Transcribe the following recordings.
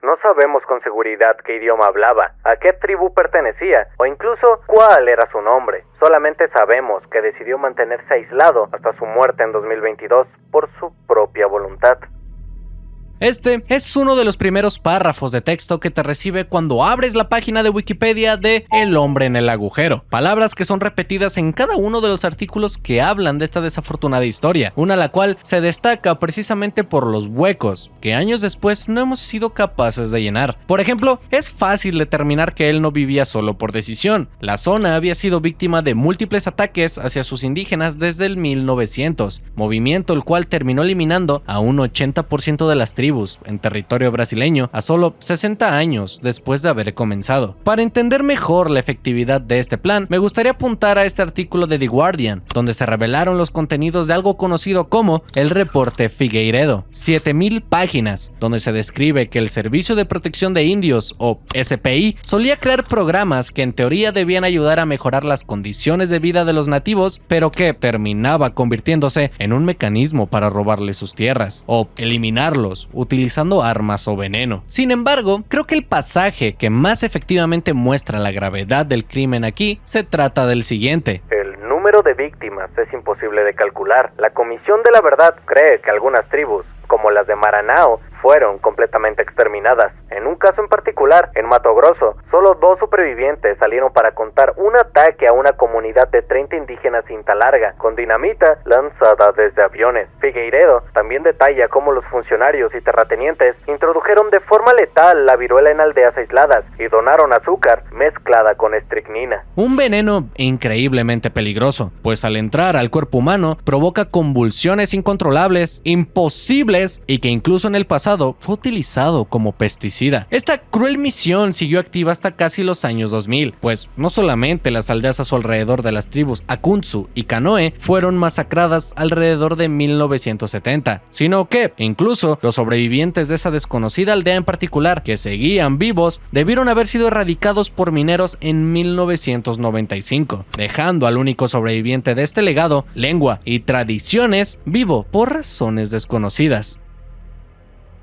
No sabemos con seguridad qué idioma hablaba, a qué tribu pertenecía o incluso cuál era su nombre. Solamente sabemos que decidió mantenerse aislado hasta su muerte en 2022 por su propia voluntad. Este es uno de los primeros párrafos de texto que te recibe cuando abres la página de Wikipedia de El hombre en el agujero. Palabras que son repetidas en cada uno de los artículos que hablan de esta desafortunada historia, una la cual se destaca precisamente por los huecos que años después no hemos sido capaces de llenar. Por ejemplo, es fácil determinar que él no vivía solo por decisión. La zona había sido víctima de múltiples ataques hacia sus indígenas desde el 1900, movimiento el cual terminó eliminando a un 80% de las tribus en territorio brasileño a solo 60 años después de haber comenzado. Para entender mejor la efectividad de este plan, me gustaría apuntar a este artículo de The Guardian, donde se revelaron los contenidos de algo conocido como el reporte Figueiredo, 7000 páginas, donde se describe que el Servicio de Protección de Indios, o SPI, solía crear programas que en teoría debían ayudar a mejorar las condiciones de vida de los nativos, pero que terminaba convirtiéndose en un mecanismo para robarles sus tierras, o eliminarlos, utilizando armas o veneno. Sin embargo, creo que el pasaje que más efectivamente muestra la gravedad del crimen aquí se trata del siguiente. El número de víctimas es imposible de calcular. La Comisión de la Verdad cree que algunas tribus, como las de Maranhão, fueron completamente exterminadas. En un caso en particular, en Mato Grosso, solo 2 supervivientes salieron para contar un ataque a una comunidad de 30 indígenas cinta larga, con dinamita lanzada desde aviones. Figueiredo también detalla cómo los funcionarios y terratenientes introdujeron de forma letal la viruela en aldeas aisladas y donaron azúcar mezclada con estricnina. Un veneno increíblemente peligroso, pues al entrar al cuerpo humano provoca convulsiones incontrolables, imposibles y que incluso en el pasado fue utilizado como pesticida. Esta cruel misión siguió activa hasta casi los años 2000, pues no solamente las aldeas a su alrededor de las tribus Akuntsu y Kanoe fueron masacradas alrededor de 1970, sino que incluso los sobrevivientes de esa desconocida aldea en particular, que seguían vivos, debieron haber sido erradicados por mineros en 1995, dejando al único sobreviviente de este legado, lengua y tradiciones vivo por razones desconocidas.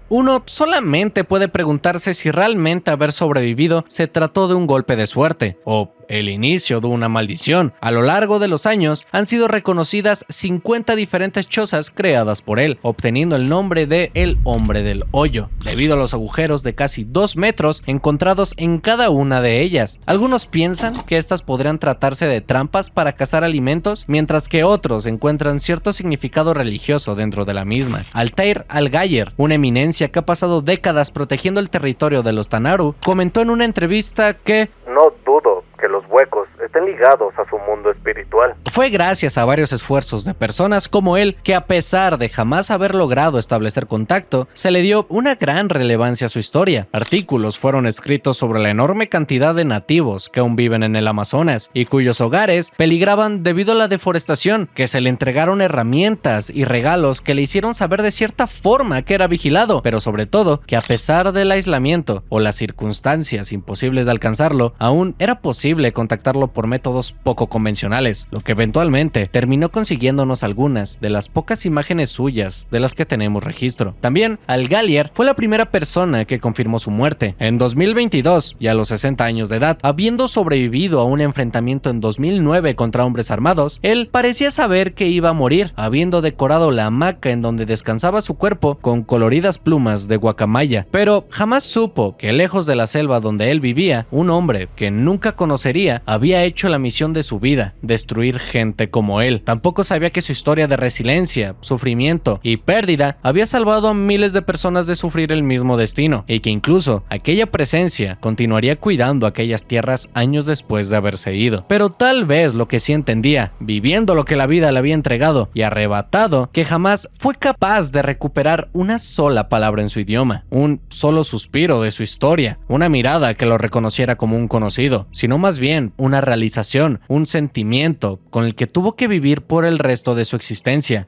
Uno solamente puede preguntarse si realmente haber sobrevivido se trató de un golpe de suerte o el inicio de una maldición. A lo largo de los años han sido reconocidas 50 diferentes chozas creadas por él, obteniendo el nombre de El Hombre del Hoyo, debido a los agujeros de casi 2 metros encontrados en cada una de ellas. Algunos piensan que estas podrían tratarse de trampas para cazar alimentos, mientras que otros encuentran cierto significado religioso dentro de la misma. Altair Al-Gayer, una eminencia que ha pasado décadas protegiendo el territorio de los Tanaru, comentó en una entrevista que no dudo que los huecos estén ligados a su mundo espiritual. Fue gracias a varios esfuerzos de personas como él que, a pesar de jamás haber logrado establecer contacto, se le dio una gran relevancia a su historia. Artículos fueron escritos sobre la enorme cantidad de nativos que aún viven en el Amazonas y cuyos hogares peligraban debido a la deforestación, que se le entregaron herramientas y regalos que le hicieron saber de cierta forma que era vigilado, pero sobre todo que a pesar del aislamiento o las circunstancias imposibles de alcanzarlo, aún era posible contactarlo por métodos poco convencionales, lo que eventualmente terminó consiguiéndonos algunas de las pocas imágenes suyas de las que tenemos registro. También Al-Gayer fue la primera persona que confirmó su muerte. En 2022, y a los 60 años de edad, habiendo sobrevivido a un enfrentamiento en 2009 contra hombres armados, él parecía saber que iba a morir, habiendo decorado la hamaca en donde descansaba su cuerpo con coloridas plumas de guacamaya, pero jamás supo que lejos de la selva donde él vivía, un hombre que nunca conocería había hecho la misión de su vida, destruir gente como él. Tampoco sabía que su historia de resiliencia, sufrimiento y pérdida había salvado a miles de personas de sufrir el mismo destino, y que incluso aquella presencia continuaría cuidando aquellas tierras años después de haberse ido. Pero tal vez lo que sí entendía, viviendo lo que la vida le había entregado y arrebatado, que jamás fue capaz de recuperar una sola palabra en su idioma, un solo suspiro de su historia, una mirada que lo reconociera como un conocido, sino más bien una realización, un sentimiento con el que tuvo que vivir por el resto de su existencia.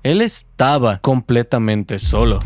Él estaba completamente solo.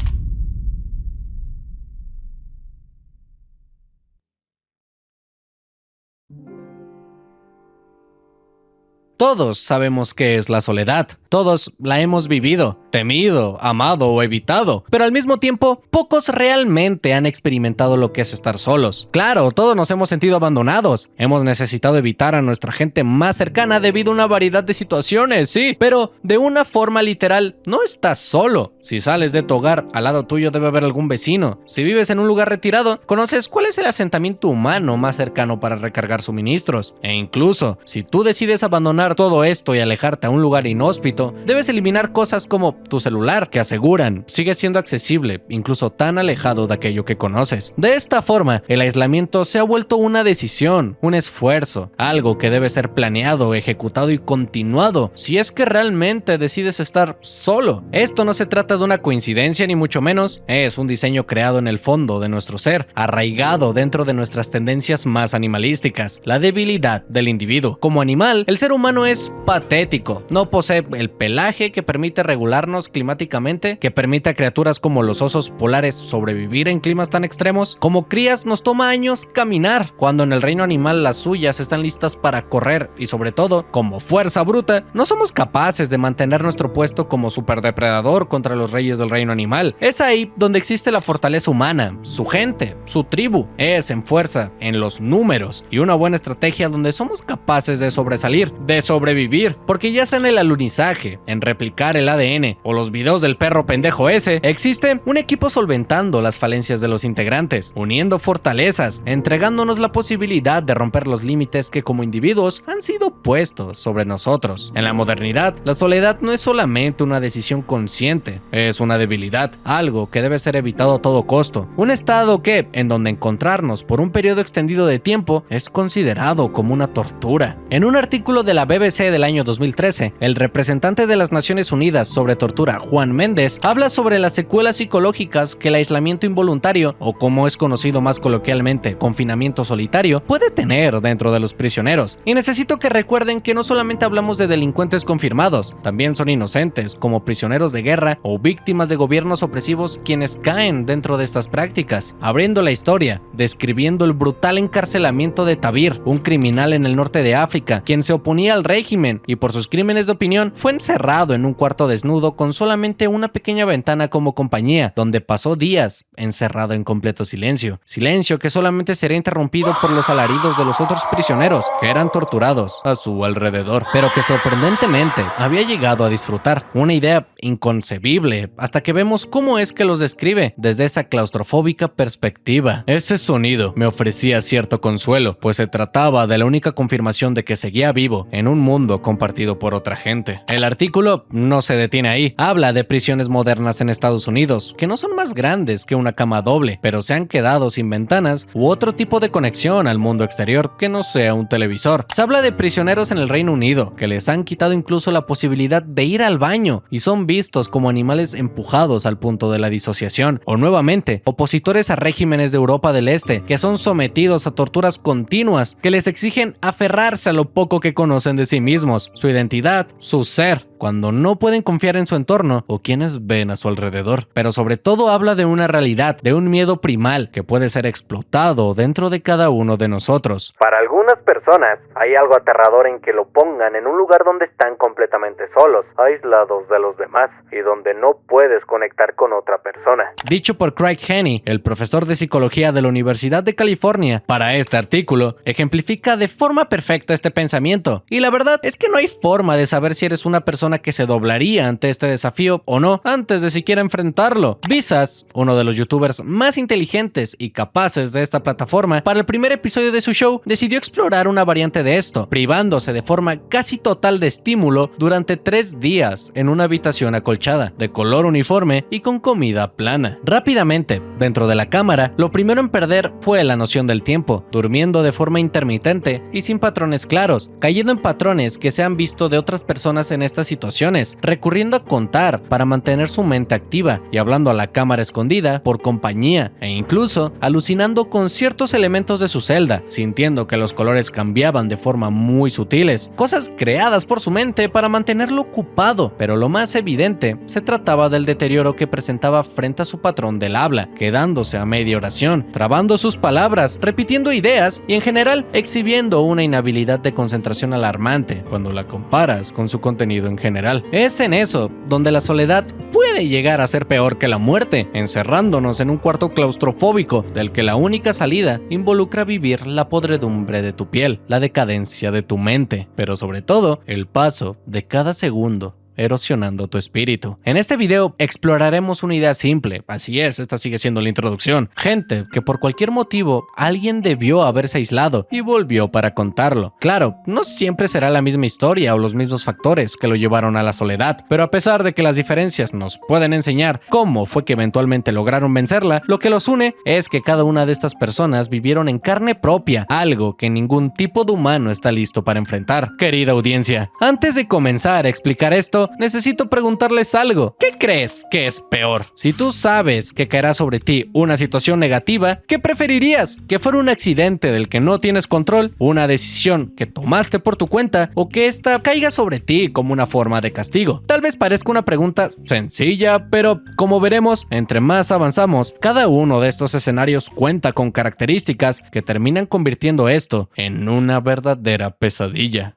Todos sabemos qué es la soledad, todos la hemos vivido, temido, amado o evitado, pero al mismo tiempo, pocos realmente han experimentado lo que es estar solos. Claro, todos nos hemos sentido abandonados, hemos necesitado evitar a nuestra gente más cercana debido a una variedad de situaciones, sí, pero de una forma literal, no estás solo. Si sales de tu hogar, al lado tuyo debe haber algún vecino. Si vives en un lugar retirado, conoces cuál es el asentamiento humano más cercano para recargar suministros. E incluso, si tú decides abandonar todo esto y alejarte a un lugar inhóspito, debes eliminar cosas como tu celular, que aseguran sigue siendo accesible, incluso tan alejado de aquello que conoces. De esta forma, el aislamiento se ha vuelto una decisión, un esfuerzo, algo que debe ser planeado, ejecutado y continuado si es que realmente decides estar solo. Esto no se trata de una coincidencia ni mucho menos, es un diseño creado en el fondo de nuestro ser, arraigado dentro de nuestras tendencias más animalísticas, la debilidad del individuo. Como animal, el ser humano es patético, no posee el pelaje que permite regularnos climáticamente, que permite a criaturas como los osos polares sobrevivir en climas tan extremos. Como crías nos toma años caminar, cuando en el reino animal las suyas están listas para correr y sobre todo, como fuerza bruta, no somos capaces de mantener nuestro puesto como superdepredador contra los reyes del reino animal. Es ahí donde existe la fortaleza humana, su gente, su tribu, es en fuerza, en los números y una buena estrategia donde somos capaces de sobresalir, de sobrevivir, porque ya sea en el alunizaje, en replicar el ADN o los videos del perro pendejo ese, existe un equipo solventando las falencias de los integrantes, uniendo fortalezas, entregándonos la posibilidad de romper los límites que como individuos han sido puestos sobre nosotros. En la modernidad, la soledad no es solamente una decisión consciente, es una debilidad, algo que debe ser evitado a todo costo, un estado que, en donde encontrarnos por un periodo extendido de tiempo, es considerado como una tortura. En un artículo de la BBC del año 2013, el representante de las Naciones Unidas sobre tortura, Juan Méndez, habla sobre las secuelas psicológicas que el aislamiento involuntario, o como es conocido más coloquialmente, confinamiento solitario, puede tener dentro de los prisioneros. Y necesito que recuerden que no solamente hablamos de delincuentes confirmados, también son inocentes, como prisioneros de guerra o víctimas de gobiernos opresivos quienes caen dentro de estas prácticas. Abriendo la historia, describiendo el brutal encarcelamiento de Tabir, un criminal en el norte de África, quien se oponía al régimen y por sus crímenes de opinión fue encerrado en un cuarto desnudo con solamente una pequeña ventana como compañía, donde pasó días encerrado en completo silencio. Silencio que solamente sería interrumpido por los alaridos de los otros prisioneros que eran torturados a su alrededor, pero que sorprendentemente había llegado a disfrutar. Una idea inconcebible hasta que vemos cómo es que los describe desde esa claustrofóbica perspectiva. Ese sonido me ofrecía cierto consuelo, pues se trataba de la única confirmación de que seguía vivo en un mundo compartido por otra gente. El artículo no se detiene ahí, habla de prisiones modernas en Estados Unidos, que no son más grandes que una cama doble, pero se han quedado sin ventanas u otro tipo de conexión al mundo exterior que no sea un televisor. Se habla de prisioneros en el Reino Unido, que les han quitado incluso la posibilidad de ir al baño y son vistos como animales empujados al punto de la disociación. O nuevamente, opositores a regímenes de Europa del Este, que son sometidos a torturas continuas que les exigen aferrarse a lo poco que conocen de sí mismos, su identidad, su ser, cuando no pueden confiar en su entorno o quienes ven a su alrededor. Pero sobre todo habla de una realidad, de un miedo primal que puede ser explotado dentro de cada uno de nosotros. Para algunas personas hay algo aterrador en que lo pongan en un lugar donde están completamente solos, aislados de los demás y donde no puedes conectar con otra persona. Dicho por Craig Henney, el profesor de psicología de la Universidad de California, para este artículo, ejemplifica de forma perfecta este pensamiento. Y la verdad es que no hay forma de saber si eres una persona que se doblaría ante este desafío o no antes de siquiera enfrentarlo. Visas, uno de los youtubers más inteligentes y capaces de esta plataforma, para el primer episodio de su show decidió explorar una variante de esto, privándose de forma casi total de estímulo durante 3 días en una habitación acolchada, de color uniforme y con comida plana. Rápidamente, dentro de la cámara, lo primero en perder fue la noción del tiempo, durmiendo de forma intermitente y sin patrones claros, cayendo en patrones que se han visto de otras personas en estas situaciones, recurriendo a contar para mantener su mente activa y hablando a la cámara escondida por compañía e incluso alucinando con ciertos elementos de su celda, sintiendo que los colores cambiaban de forma muy sutiles, cosas creadas por su mente para mantenerlo ocupado, pero lo más evidente se trataba del deterioro que presentaba frente a su patrón del habla, quedándose a media oración, trabando sus palabras, repitiendo ideas y en general exhibiendo una inhabilidad de concentración alarmante cuando la comparas con su contenido en general. general. Es en eso donde la soledad puede llegar a ser peor que la muerte, encerrándonos en un cuarto claustrofóbico del que la única salida involucra vivir la podredumbre de tu piel, la decadencia de tu mente, pero sobre todo el paso de cada segundo erosionando tu espíritu. En este video exploraremos una idea simple, así es, esta sigue siendo la introducción. Gente que por cualquier motivo alguien debió haberse aislado y volvió para contarlo. Claro, no siempre será la misma historia o los mismos factores que lo llevaron a la soledad, pero a pesar de que las diferencias nos pueden enseñar cómo fue que eventualmente lograron vencerla, lo que los une es que cada una de estas personas vivieron en carne propia algo que ningún tipo de humano está listo para enfrentar. Querida audiencia, antes de comenzar a explicar esto, necesito preguntarles algo. ¿Qué crees que es peor? Si tú sabes que caerá sobre ti una situación negativa, ¿qué preferirías? ¿Que fuera un accidente del que no tienes control? ¿Una decisión que tomaste por tu cuenta? ¿O que esta caiga sobre ti como una forma de castigo? Tal vez parezca una pregunta sencilla, pero como veremos, entre más avanzamos, cada uno de estos escenarios cuenta con características que terminan convirtiendo esto en una verdadera pesadilla.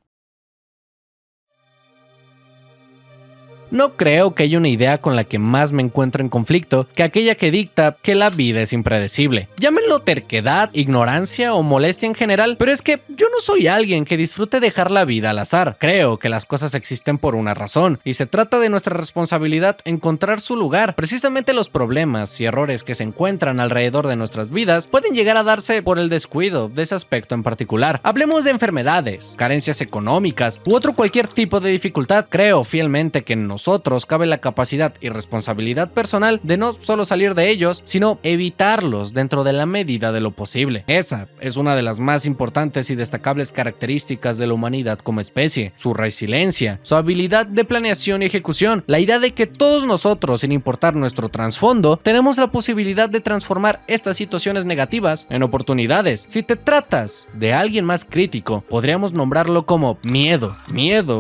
No creo que haya una idea con la que más me encuentro en conflicto que aquella que dicta que la vida es impredecible. Llámenlo terquedad, ignorancia o molestia en general, pero es que yo no soy alguien que disfrute dejar la vida al azar. Creo que las cosas existen por una razón y se trata de nuestra responsabilidad encontrar su lugar. Precisamente los problemas y errores que se encuentran alrededor de nuestras vidas pueden llegar a darse por el descuido de ese aspecto en particular. Hablemos de enfermedades, carencias económicas u otro cualquier tipo de dificultad. Creo fielmente que en nosotros cabe la capacidad y responsabilidad personal de no solo salir de ellos, sino evitarlos dentro de la medida de lo posible. Esa es una de las más importantes y destacables características de la humanidad como especie: su resiliencia, su habilidad de planeación y ejecución, la idea de que todos nosotros, sin importar nuestro trasfondo, tenemos la posibilidad de transformar estas situaciones negativas en oportunidades. Si te tratas de alguien más crítico, podríamos nombrarlo como miedo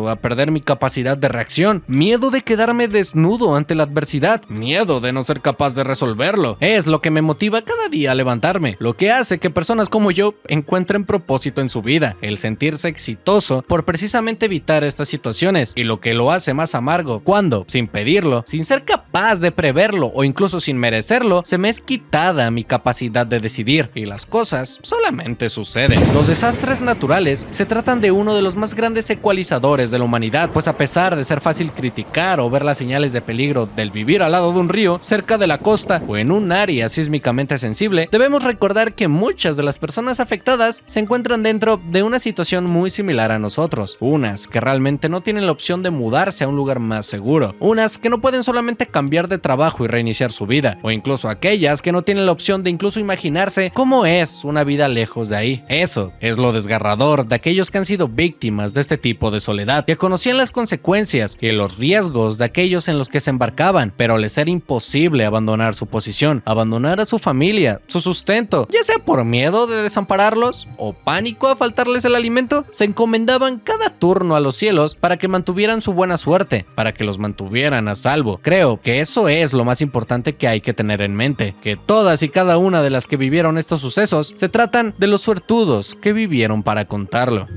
a perder mi capacidad de reacción, miedo de quedarme desnudo ante la adversidad, miedo de no ser capaz de resolverlo. Es lo que me motiva cada día a levantarme, lo que hace que personas como yo encuentren propósito en su vida, el sentirse exitoso por precisamente evitar estas situaciones, y lo que lo hace más amargo cuando, sin pedirlo, sin ser capaz de preverlo o incluso sin merecerlo, se me es quitada mi capacidad de decidir y las cosas solamente suceden. Los desastres naturales se tratan de uno de los más grandes ecualizadores de la humanidad, pues a pesar de ser fácil criticar o ver las señales de peligro del vivir al lado de un río, cerca de la costa o en un área sísmicamente sensible, debemos recordar que muchas de las personas afectadas se encuentran dentro de una situación muy similar a nosotros, unas que realmente no tienen la opción de mudarse a un lugar más seguro, unas que no pueden solamente cambiar de trabajo y reiniciar su vida, o incluso aquellas que no tienen la opción de incluso imaginarse cómo es una vida lejos de ahí. Eso es lo desgarrador de aquellos que han sido víctimas de este tipo de soledad, que conocían las consecuencias y los riesgos de aquellos en los que se embarcaban, pero les era imposible abandonar su posición, abandonar a su familia, su sustento, ya sea por miedo de desampararlos o pánico a faltarles el alimento. Se encomendaban cada turno a los cielos para que mantuvieran su buena suerte, para que los mantuvieran a salvo. Creo que eso es lo más importante que hay que tener en mente, que todas y cada una de las que vivieron estos sucesos se tratan de los suertudos que vivieron para contarlo.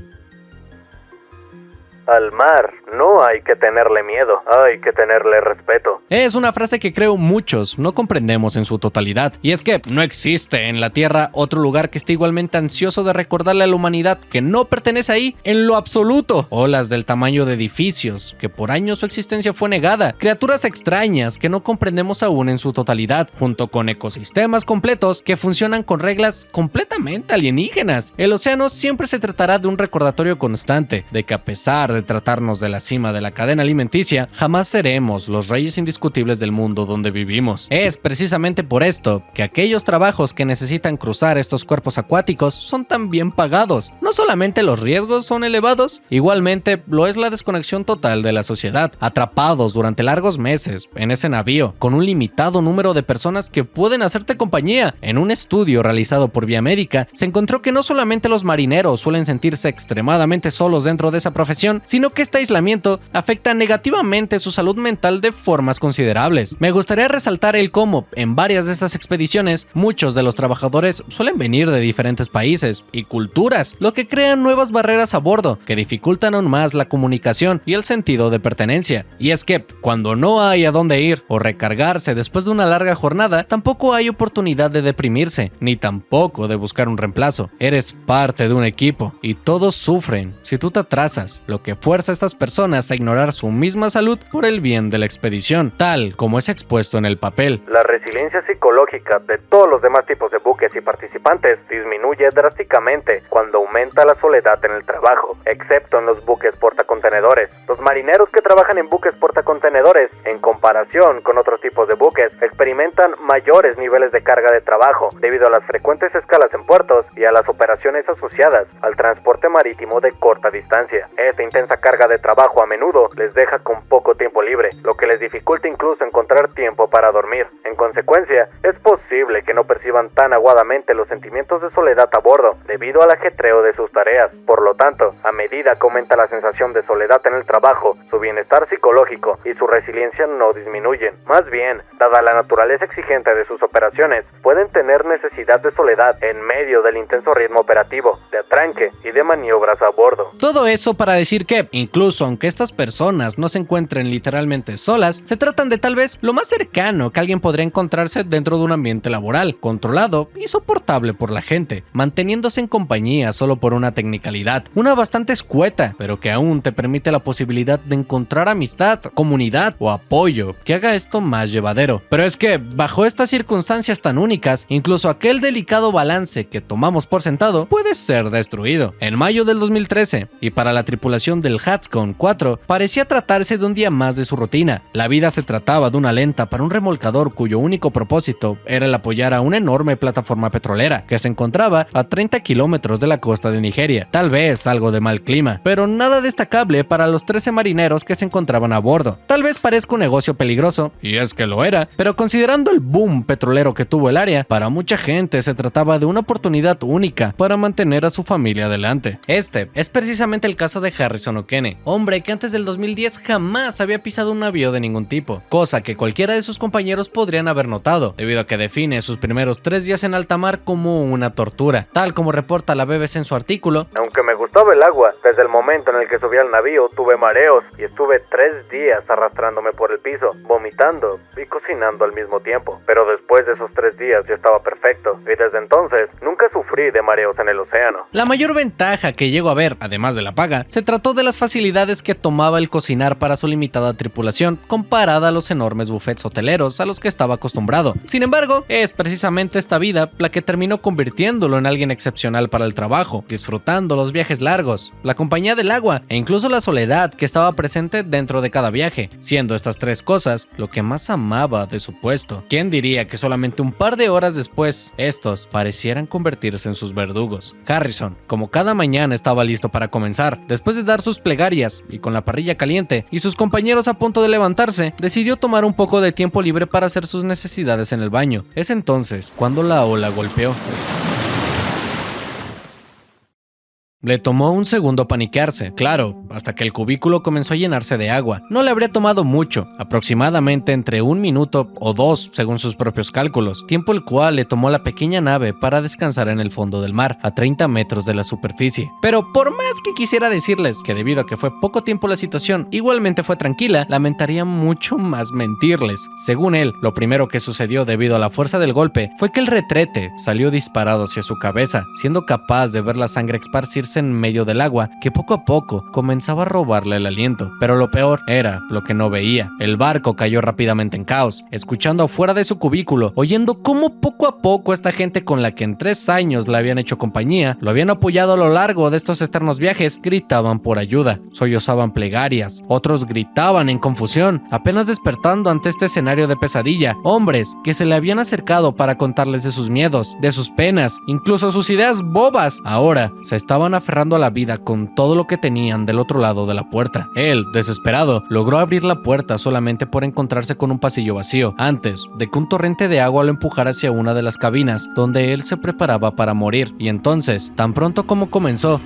Al mar no hay que tenerle miedo, hay que tenerle respeto. Es una frase que creo muchos no comprendemos en su totalidad, y es que no existe en la Tierra otro lugar que esté igualmente ansioso de recordarle a la humanidad que no pertenece ahí en lo absoluto. Olas del tamaño de edificios, que por años su existencia fue negada, criaturas extrañas que no comprendemos aún en su totalidad, junto con ecosistemas completos que funcionan con reglas completamente alienígenas. El océano siempre se tratará de un recordatorio constante de que a pesar de tratarnos de la cima de la cadena alimenticia, jamás seremos los reyes indiscutibles del mundo donde vivimos. Es precisamente por esto que aquellos trabajos que necesitan cruzar estos cuerpos acuáticos son tan bien pagados. No solamente los riesgos son elevados, igualmente lo es la desconexión total de la sociedad, atrapados durante largos meses en ese navío, con un limitado número de personas que pueden hacerte compañía. En un estudio realizado por Vía Médica, se encontró que no solamente los marineros suelen sentirse extremadamente solos dentro de esa profesión, sino que este aislamiento afecta negativamente su salud mental de formas considerables. Me gustaría resaltar el cómo, en varias de estas expediciones, muchos de los trabajadores suelen venir de diferentes países y culturas, lo que crea nuevas barreras a bordo que dificultan aún más la comunicación y el sentido de pertenencia. Y es que, cuando no hay a dónde ir o recargarse después de una larga jornada, tampoco hay oportunidad de deprimirse, ni tampoco de buscar un reemplazo. Eres parte de un equipo y todos sufren si tú te atrasas, lo que fuerza a estas personas a ignorar su misma salud por el bien de la expedición, tal como es expuesto en el papel. La resiliencia psicológica de todos los demás tipos de buques y participantes disminuye drásticamente cuando aumenta la soledad en el trabajo, excepto en los buques portacontenedores. Los marineros que trabajan en buques portacontenedores, en comparación con otros tipos de buques, experimentan mayores niveles de carga de trabajo debido a las frecuentes escalas en puertos y a las operaciones asociadas al transporte marítimo de corta distancia. Esta intensa carga de trabajo a menudo les deja con poco tiempo libre, lo que les dificulta incluso encontrar tiempo para dormir. En consecuencia, es posible que no perciban tan aguadamente los sentimientos de soledad a bordo debido al ajetreo de sus tareas. Por lo tanto, a medida que aumenta la sensación de soledad en el trabajo, su bienestar psicológico y su resiliencia no disminuyen. Más bien, dada la naturaleza exigente de sus operaciones, pueden tener necesidad de soledad en medio del intenso ritmo operativo, de atranque y de maniobras a bordo. Todo eso para decir que, incluso aunque estas personas no se encuentren literalmente solas, se tratan de tal vez lo más cercano que alguien podría encontrarse dentro de un ambiente laboral, controlado y soportable por la gente, manteniéndose en compañía solo por una tecnicalidad, una bastante escueta, pero que aún te permite la posibilidad de encontrar amistad, comunidad o apoyo que haga esto más llevadero. Pero es que, bajo estas circunstancias tan únicas, incluso aquel delicado balance que tomamos por sentado puede ser destruido. En mayo del 2013, y para la tripulación del Hatscon 4, parecía tratarse de un día más de su rutina. La vida se trataba de una lenta para un remolcador cuyo único propósito era el apoyar a una enorme plataforma petrolera que se encontraba a 30 kilómetros de la costa de Nigeria. Tal vez algo de mal clima, pero nada destacable para los 13 marineros que se encontraban a bordo. Tal vez parezca un negocio peligroso, y es que lo era, pero considerando el boom petrolero que tuvo el área, para mucha gente se trataba de una oportunidad única para mantener a su familia adelante. Este es precisamente el caso de Harrison Okene, hombre que antes del 2010 jamás había pisado un navío de ningún tipo, cosa que cualquiera de sus compañeros podrían haber notado, debido a que define sus primeros 3 días en alta mar como una tortura, tal como reporta la BBC en su artículo. Aunque me gustaba el agua, desde el momento en el que subí al navío tuve mareos y estuve 3 días arrastrándome por el piso, vomitando y cocinando al mismo tiempo. Pero después de esos 3 días yo estaba perfecto y desde entonces nunca sufrí de mareos en el océano. La mayor ventaja que llego a ver, además de la paga, se trató de las facilidades que tomaba el cocinar para su limitada tripulación comparada a los enormes buffets hoteleros a los que estaba acostumbrado. Sin embargo, es precisamente esta vida la que terminó convirtiéndolo en alguien excepcional para el trabajo, disfrutando los viajes largos, la compañía del agua e incluso la soledad que estaba presente dentro de cada viaje, siendo estas 3 cosas lo que más amaba de su puesto. ¿Quién diría que solamente un par de horas después, estos parecieran convertirse en sus verdugos? Harrison, como cada mañana, estaba listo para comenzar. Después de dar sus plegarias y con la parrilla caliente y sus compañeros a punto de levantarse, decidió tomar un poco de tiempo libre para hacer sus necesidades en el baño. Es entonces cuando la ola golpeó. Le tomó un segundo paniquearse, claro, hasta que el cubículo comenzó a llenarse de agua. No le habría tomado mucho, aproximadamente entre 1 minuto o 2 según sus propios cálculos, tiempo el cual le tomó la pequeña nave para descansar en el fondo del mar, a 30 metros de la superficie. Pero por más que quisiera decirles que debido a que fue poco tiempo la situación igualmente fue tranquila, lamentaría mucho más mentirles. Según él, lo primero que sucedió debido a la fuerza del golpe fue que el retrete salió disparado hacia su cabeza, siendo capaz de ver la sangre esparcirse en medio del agua que poco a poco comenzaba a robarle el aliento. Pero lo peor era lo que no veía. El barco cayó rápidamente en caos, escuchando afuera de su cubículo, oyendo cómo poco a poco esta gente con la que en 3 años le habían hecho compañía, lo habían apoyado a lo largo de estos eternos viajes, gritaban por ayuda, sollozaban plegarias, otros gritaban en confusión, apenas despertando ante este escenario de pesadilla. Hombres que se le habían acercado para contarles de sus miedos, de sus penas, incluso sus ideas bobas, ahora se estaban aferrando a la vida con todo lo que tenían del otro lado de la puerta. Él, desesperado, logró abrir la puerta solamente por encontrarse con un pasillo vacío, antes de que un torrente de agua lo empujara hacia una de las cabinas donde él se preparaba para morir. Y entonces, tan pronto como comenzó,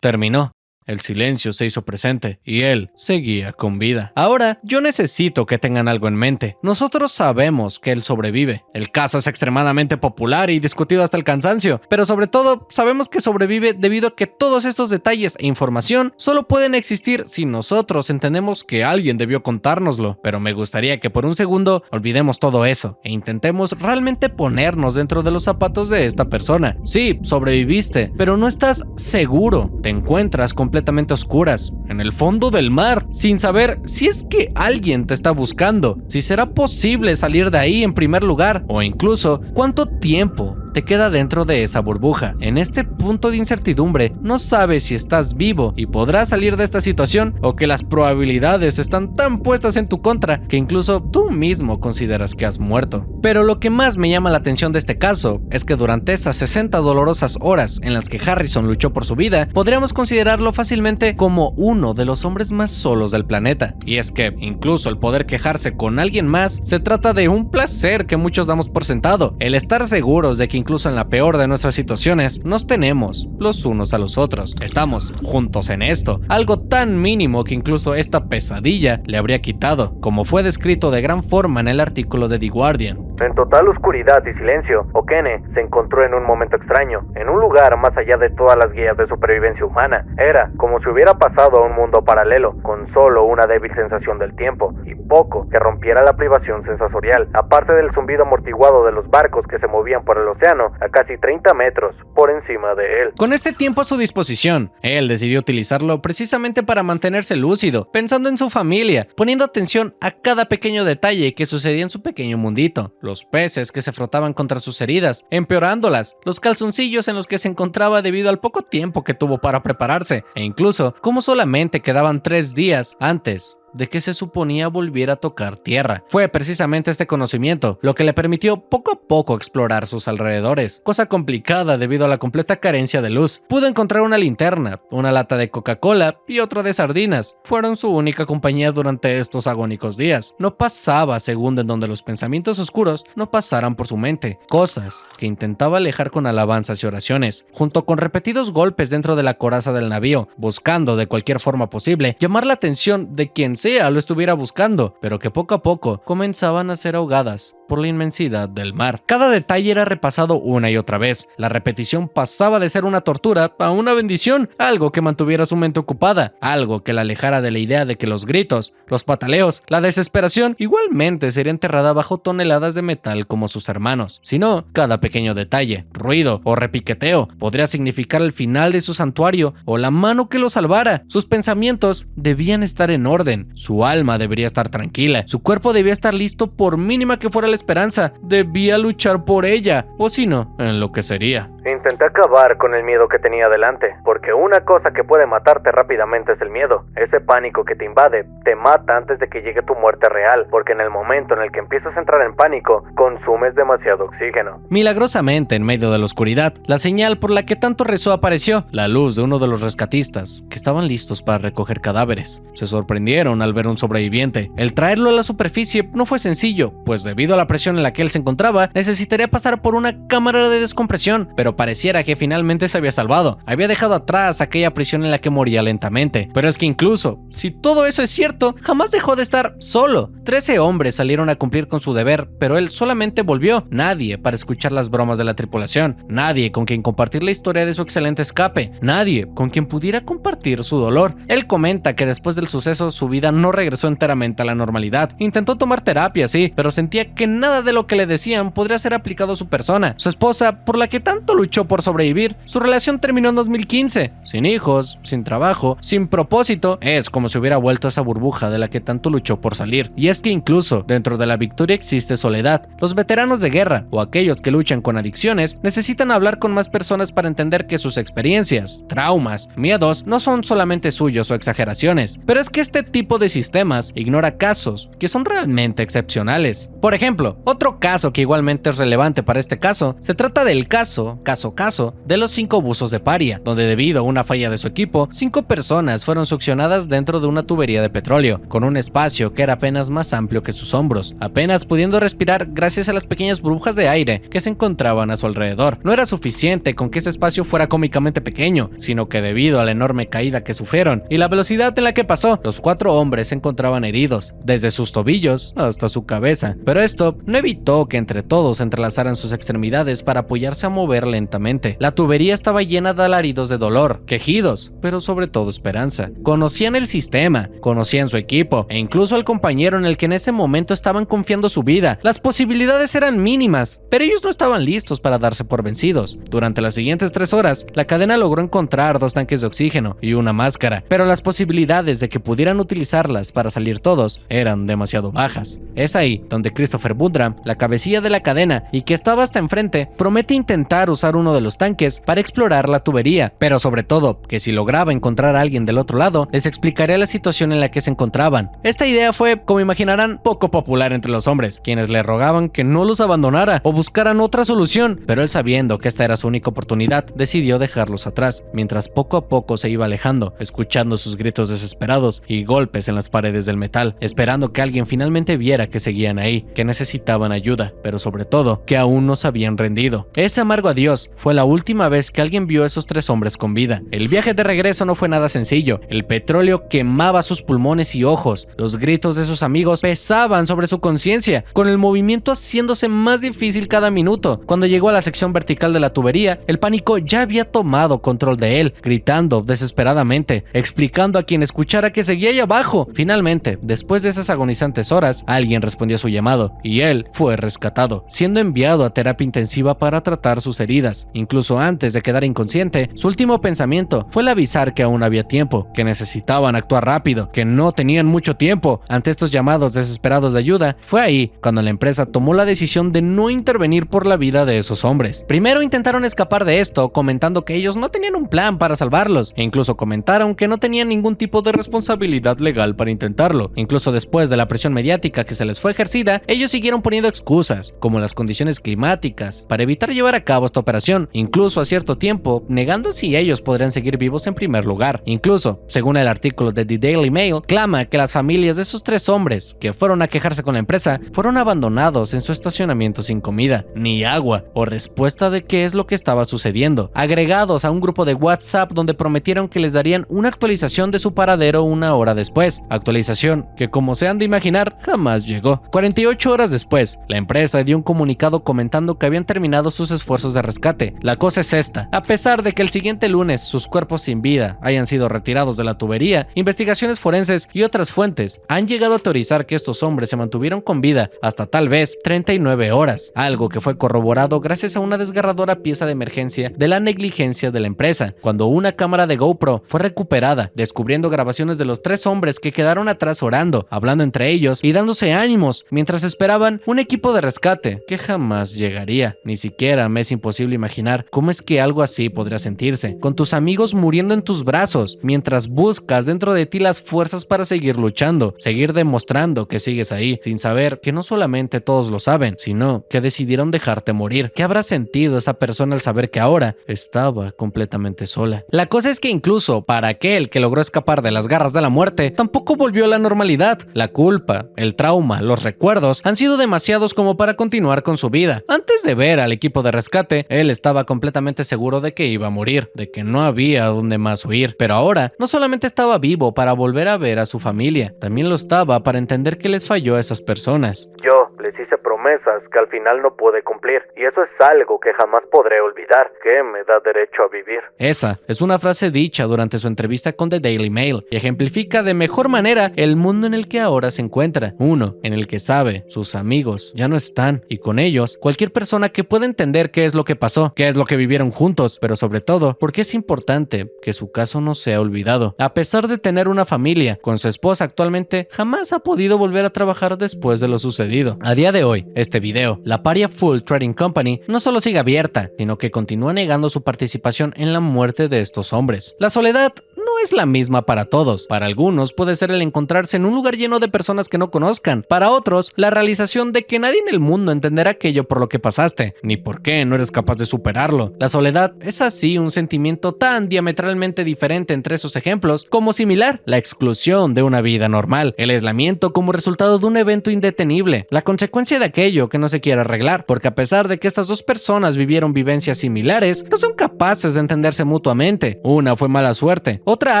terminó. El silencio se hizo presente y él seguía con vida. Ahora, yo necesito que tengan algo en mente. Nosotros sabemos que él sobrevive. El caso es extremadamente popular y discutido hasta el cansancio, pero sobre todo sabemos que sobrevive debido a que todos estos detalles e información solo pueden existir si nosotros entendemos que alguien debió contárnoslo. Pero me gustaría que por un segundo olvidemos todo eso e intentemos realmente ponernos dentro de los zapatos de esta persona. Sí, sobreviviste, pero no estás seguro. Te encuentras completamente a oscuras, en el fondo del mar, sin saber si es que alguien te está buscando, si será posible salir de ahí en primer lugar, o incluso cuánto tiempo te queda dentro de esa burbuja. En este punto de incertidumbre, no sabes si estás vivo y podrás salir de esta situación, o que las probabilidades están tan puestas en tu contra que incluso tú mismo consideras que has muerto. Pero lo que más me llama la atención de este caso es que durante esas 60 dolorosas horas en las que Harrison luchó por su vida, podríamos considerarlo fácilmente como uno de los hombres más solos del planeta. Y es que incluso el poder quejarse con alguien más se trata de un placer que muchos damos por sentado, el estar seguros de que incluso en la peor de nuestras situaciones nos tenemos los unos a los otros. Estamos juntos en esto, algo tan mínimo que incluso esta pesadilla le habría quitado, como fue descrito de gran forma en el artículo de The Guardian. En total oscuridad y silencio, Okene se encontró en un momento extraño, en un lugar más allá de todas las guías de supervivencia humana. Era como si hubiera pasado a un mundo paralelo, con solo una débil sensación del tiempo, y poco que rompiera la privación sensorial, aparte del zumbido amortiguado de los barcos que se movían por el océano a casi 30 metros por encima de él. Con este tiempo a su disposición, él decidió utilizarlo precisamente para mantenerse lúcido, pensando en su familia, poniendo atención a cada pequeño detalle que sucedía en su pequeño mundito. Los peces que se frotaban contra sus heridas, empeorándolas, los calzoncillos en los que se encontraba debido al poco tiempo que tuvo para prepararse, e incluso cómo solamente quedaban 3 días antes de que se suponía volviera a tocar tierra. Fue precisamente este conocimiento lo que le permitió poco a poco explorar sus alrededores, cosa complicada debido a la completa carencia de luz. Pudo encontrar una linterna, una lata de Coca-Cola y otra de sardinas. Fueron su única compañía durante estos agónicos días. No pasaba segundo en donde los pensamientos oscuros no pasaran por su mente, cosas que intentaba alejar con alabanzas y oraciones, junto con repetidos golpes dentro de la coraza del navío, buscando de cualquier forma posible llamar la atención de quien sea lo estuviera buscando, pero que poco a poco comenzaban a ser ahogadas por la inmensidad del mar. Cada detalle era repasado una y otra vez. La repetición pasaba de ser una tortura a una bendición, algo que mantuviera su mente ocupada, algo que la alejara de la idea de que los gritos, los pataleos, la desesperación igualmente sería enterrada bajo toneladas de metal como sus hermanos. Si no, cada pequeño detalle, ruido o repiqueteo podría significar el final de su santuario o la mano que lo salvara. Sus pensamientos debían estar en orden, su alma debería estar tranquila, su cuerpo debía estar listo por mínima que fuera la esperanza, debía luchar por ella, o si no, enloquecería. Intenté acabar con el miedo que tenía delante, porque una cosa que puede matarte rápidamente es el miedo. Ese pánico que te invade, te mata antes de que llegue tu muerte real, porque en el momento en el que empiezas a entrar en pánico, consumes demasiado oxígeno. Milagrosamente, en medio de la oscuridad, la señal por la que tanto rezó apareció, la luz de uno de los rescatistas, que estaban listos para recoger cadáveres. Se sorprendieron al ver un sobreviviente. El traerlo a la superficie no fue sencillo, pues debido a la presión en la que él se encontraba, necesitaría pasar por una cámara de descompresión, pero pareciera que finalmente se había salvado. Había dejado atrás aquella prisión en la que moría lentamente. Pero es que incluso, si todo eso es cierto, jamás dejó de estar solo. 13 hombres salieron a cumplir con su deber, pero él solamente volvió. Nadie para escuchar las bromas de la tripulación. Nadie con quien compartir la historia de su excelente escape. Nadie con quien pudiera compartir su dolor. Él comenta que después del suceso su vida no regresó enteramente a la normalidad. Intentó tomar terapia, sí, pero sentía que nada de lo que le decían podría ser aplicado a su persona. Su esposa, por la que tanto luchó por sobrevivir, su relación terminó en 2015. Sin hijos, sin trabajo, sin propósito. Es como si hubiera vuelto a esa burbuja de la que tanto luchó por salir. Y es que incluso dentro de la victoria existe soledad. Los veteranos de guerra o aquellos que luchan con adicciones necesitan hablar con más personas para entender que sus experiencias, traumas, miedos no son solamente suyos o exageraciones. Pero es que este tipo de sistemas ignora casos que son realmente excepcionales. Por ejemplo, otro caso que igualmente es relevante para este caso, se trata del caso caso de los 5 buzos de Paria, donde debido a una falla de su equipo, 5 personas fueron succionadas dentro de una tubería de petróleo, con un espacio que era apenas más amplio que sus hombros, apenas pudiendo respirar gracias a las pequeñas burbujas de aire que se encontraban a su alrededor. No era suficiente con que ese espacio fuera cómicamente pequeño, sino que debido a la enorme caída que sufrieron y la velocidad en la que pasó, los 4 hombres se encontraban heridos, desde sus tobillos hasta su cabeza. Pero esto no evitó que entre todos entrelazaran sus extremidades para apoyarse a mover lentamente. La tubería estaba llena de alaridos de dolor, quejidos, pero sobre todo esperanza. Conocían el sistema, conocían su equipo e incluso al compañero en el que en ese momento estaban confiando su vida. Las posibilidades eran mínimas, pero ellos no estaban listos para darse por vencidos. Durante las siguientes 3 horas, la cadena logró encontrar 2 tanques de oxígeno y una máscara, pero las posibilidades de que pudieran utilizarlas para salir todos eran demasiado bajas. Es ahí donde Christopher Woodram, la cabecilla de la cadena y que estaba hasta enfrente, promete intentar usar uno de los tanques para explorar la tubería, pero sobre todo que si lograba encontrar a alguien del otro lado, les explicaría la situación en la que se encontraban. Esta idea fue, como imaginarán, poco popular entre los hombres, quienes le rogaban que no los abandonara o buscaran otra solución, pero él, sabiendo que esta era su única oportunidad, decidió dejarlos atrás, mientras poco a poco se iba alejando, escuchando sus gritos desesperados y golpes en las paredes del metal, esperando que alguien finalmente viera que seguían ahí, que necesitaban ayuda, pero sobre todo, que aún no se habían rendido. Ese amargo adiós fue la última vez que alguien vio a esos 3 hombres con vida. El viaje de regreso no fue nada sencillo. El petróleo quemaba sus pulmones y ojos. Los gritos de sus amigos pesaban sobre su conciencia, con el movimiento haciéndose más difícil cada minuto. Cuando llegó a la sección vertical de la tubería, el pánico ya había tomado control de él, gritando desesperadamente, explicando a quien escuchara que seguía ahí abajo. Finalmente, después de esas agonizantes horas, alguien respondió a su llamado y él fue rescatado, siendo enviado a terapia intensiva para tratar sus heridas. Incluso antes de quedar inconsciente, su último pensamiento fue el avisar que aún había tiempo, que necesitaban actuar rápido, que no tenían mucho tiempo. Ante estos llamados desesperados de ayuda, fue ahí cuando la empresa tomó la decisión de no intervenir por la vida de esos hombres. Primero intentaron escapar de esto, comentando que ellos no tenían un plan para salvarlos, e incluso comentaron que no tenían ningún tipo de responsabilidad legal para intentarlo. Incluso después de la presión mediática que se les fue ejercida, ellos siguieron poniendo excusas, como las condiciones climáticas, para evitar llevar a cabo esta operación, incluso a cierto tiempo negando si ellos podrían seguir vivos en primer lugar. Incluso, según el artículo de The Daily Mail, clama que las familias de esos 3 hombres que fueron a quejarse con la empresa fueron abandonados en su estacionamiento sin comida, ni agua o respuesta de qué es lo que estaba sucediendo, agregados a un grupo de WhatsApp donde prometieron que les darían una actualización de su paradero 1 hora después, actualización que, como se han de imaginar, jamás llegó. 48 horas después, la empresa dio un comunicado comentando que habían terminado sus esfuerzos de rescate. La cosa es esta: a pesar de que el siguiente lunes sus cuerpos sin vida hayan sido retirados de la tubería, investigaciones forenses y otras fuentes han llegado a teorizar que estos hombres se mantuvieron con vida hasta tal vez 39 horas, algo que fue corroborado gracias a una desgarradora pieza de emergencia de la negligencia de la empresa, cuando una cámara de GoPro fue recuperada, descubriendo grabaciones de los 3 hombres que quedaron atrás orando, hablando entre ellos y dándose ánimos mientras esperaban un equipo de rescate que jamás llegaría. Ni siquiera me es imposible imaginar cómo es que algo así podría sentirse, con tus amigos muriendo en tus brazos, mientras buscas dentro de ti las fuerzas para seguir luchando, seguir demostrando que sigues ahí, sin saber que no solamente todos lo saben, sino que decidieron dejarte morir. ¿Qué habrá sentido esa persona al saber que ahora estaba completamente sola? La cosa es que incluso para aquel que logró escapar de las garras de la muerte, tampoco volvió a la normalidad. La culpa, el trauma, los recuerdos han sido demasiados como para continuar con su vida. Antes de ver al equipo de rescate, él estaba completamente seguro de que iba a morir, de que no había dónde más huir, pero ahora no solamente estaba vivo para volver a ver a su familia, también lo estaba para entender que les falló a esas personas. Yo les hice promesas que al final no pude cumplir, y eso es algo que jamás podré olvidar, que me da derecho a vivir. Esa es una frase dicha durante su entrevista con The Daily Mail y ejemplifica de mejor manera el mundo en el que ahora se encuentra, uno en el que sabe sus amigos ya no están, y con ellos cualquier persona que pueda entender qué es lo que pasó, qué es lo que vivieron juntos, pero sobre todo porque es importante que su caso no sea olvidado. A pesar de tener una familia, con su esposa actualmente jamás ha podido volver a trabajar después de lo sucedido. A día de hoy, este video, la Paria Full Trading Company no solo sigue abierta, sino que continúa negando su participación en la muerte de estos hombres. La soledad no es la misma para todos. Para algunos puede ser el encontrarse en un lugar lleno de personas que no conozcan. Para otros, la realización de que nadie en el mundo entenderá aquello por lo que pasaste, ni por qué no eres capaz de superarlo. La soledad es así un sentimiento tan diametralmente diferente entre esos ejemplos como similar: la exclusión de una vida normal, el aislamiento como resultado de un evento indetenible, la consecuencia de aquello que no se quiere arreglar, porque a pesar de que estas dos personas vivieron vivencias similares, no son capaces de entenderse mutuamente. Una fue mala suerte, otra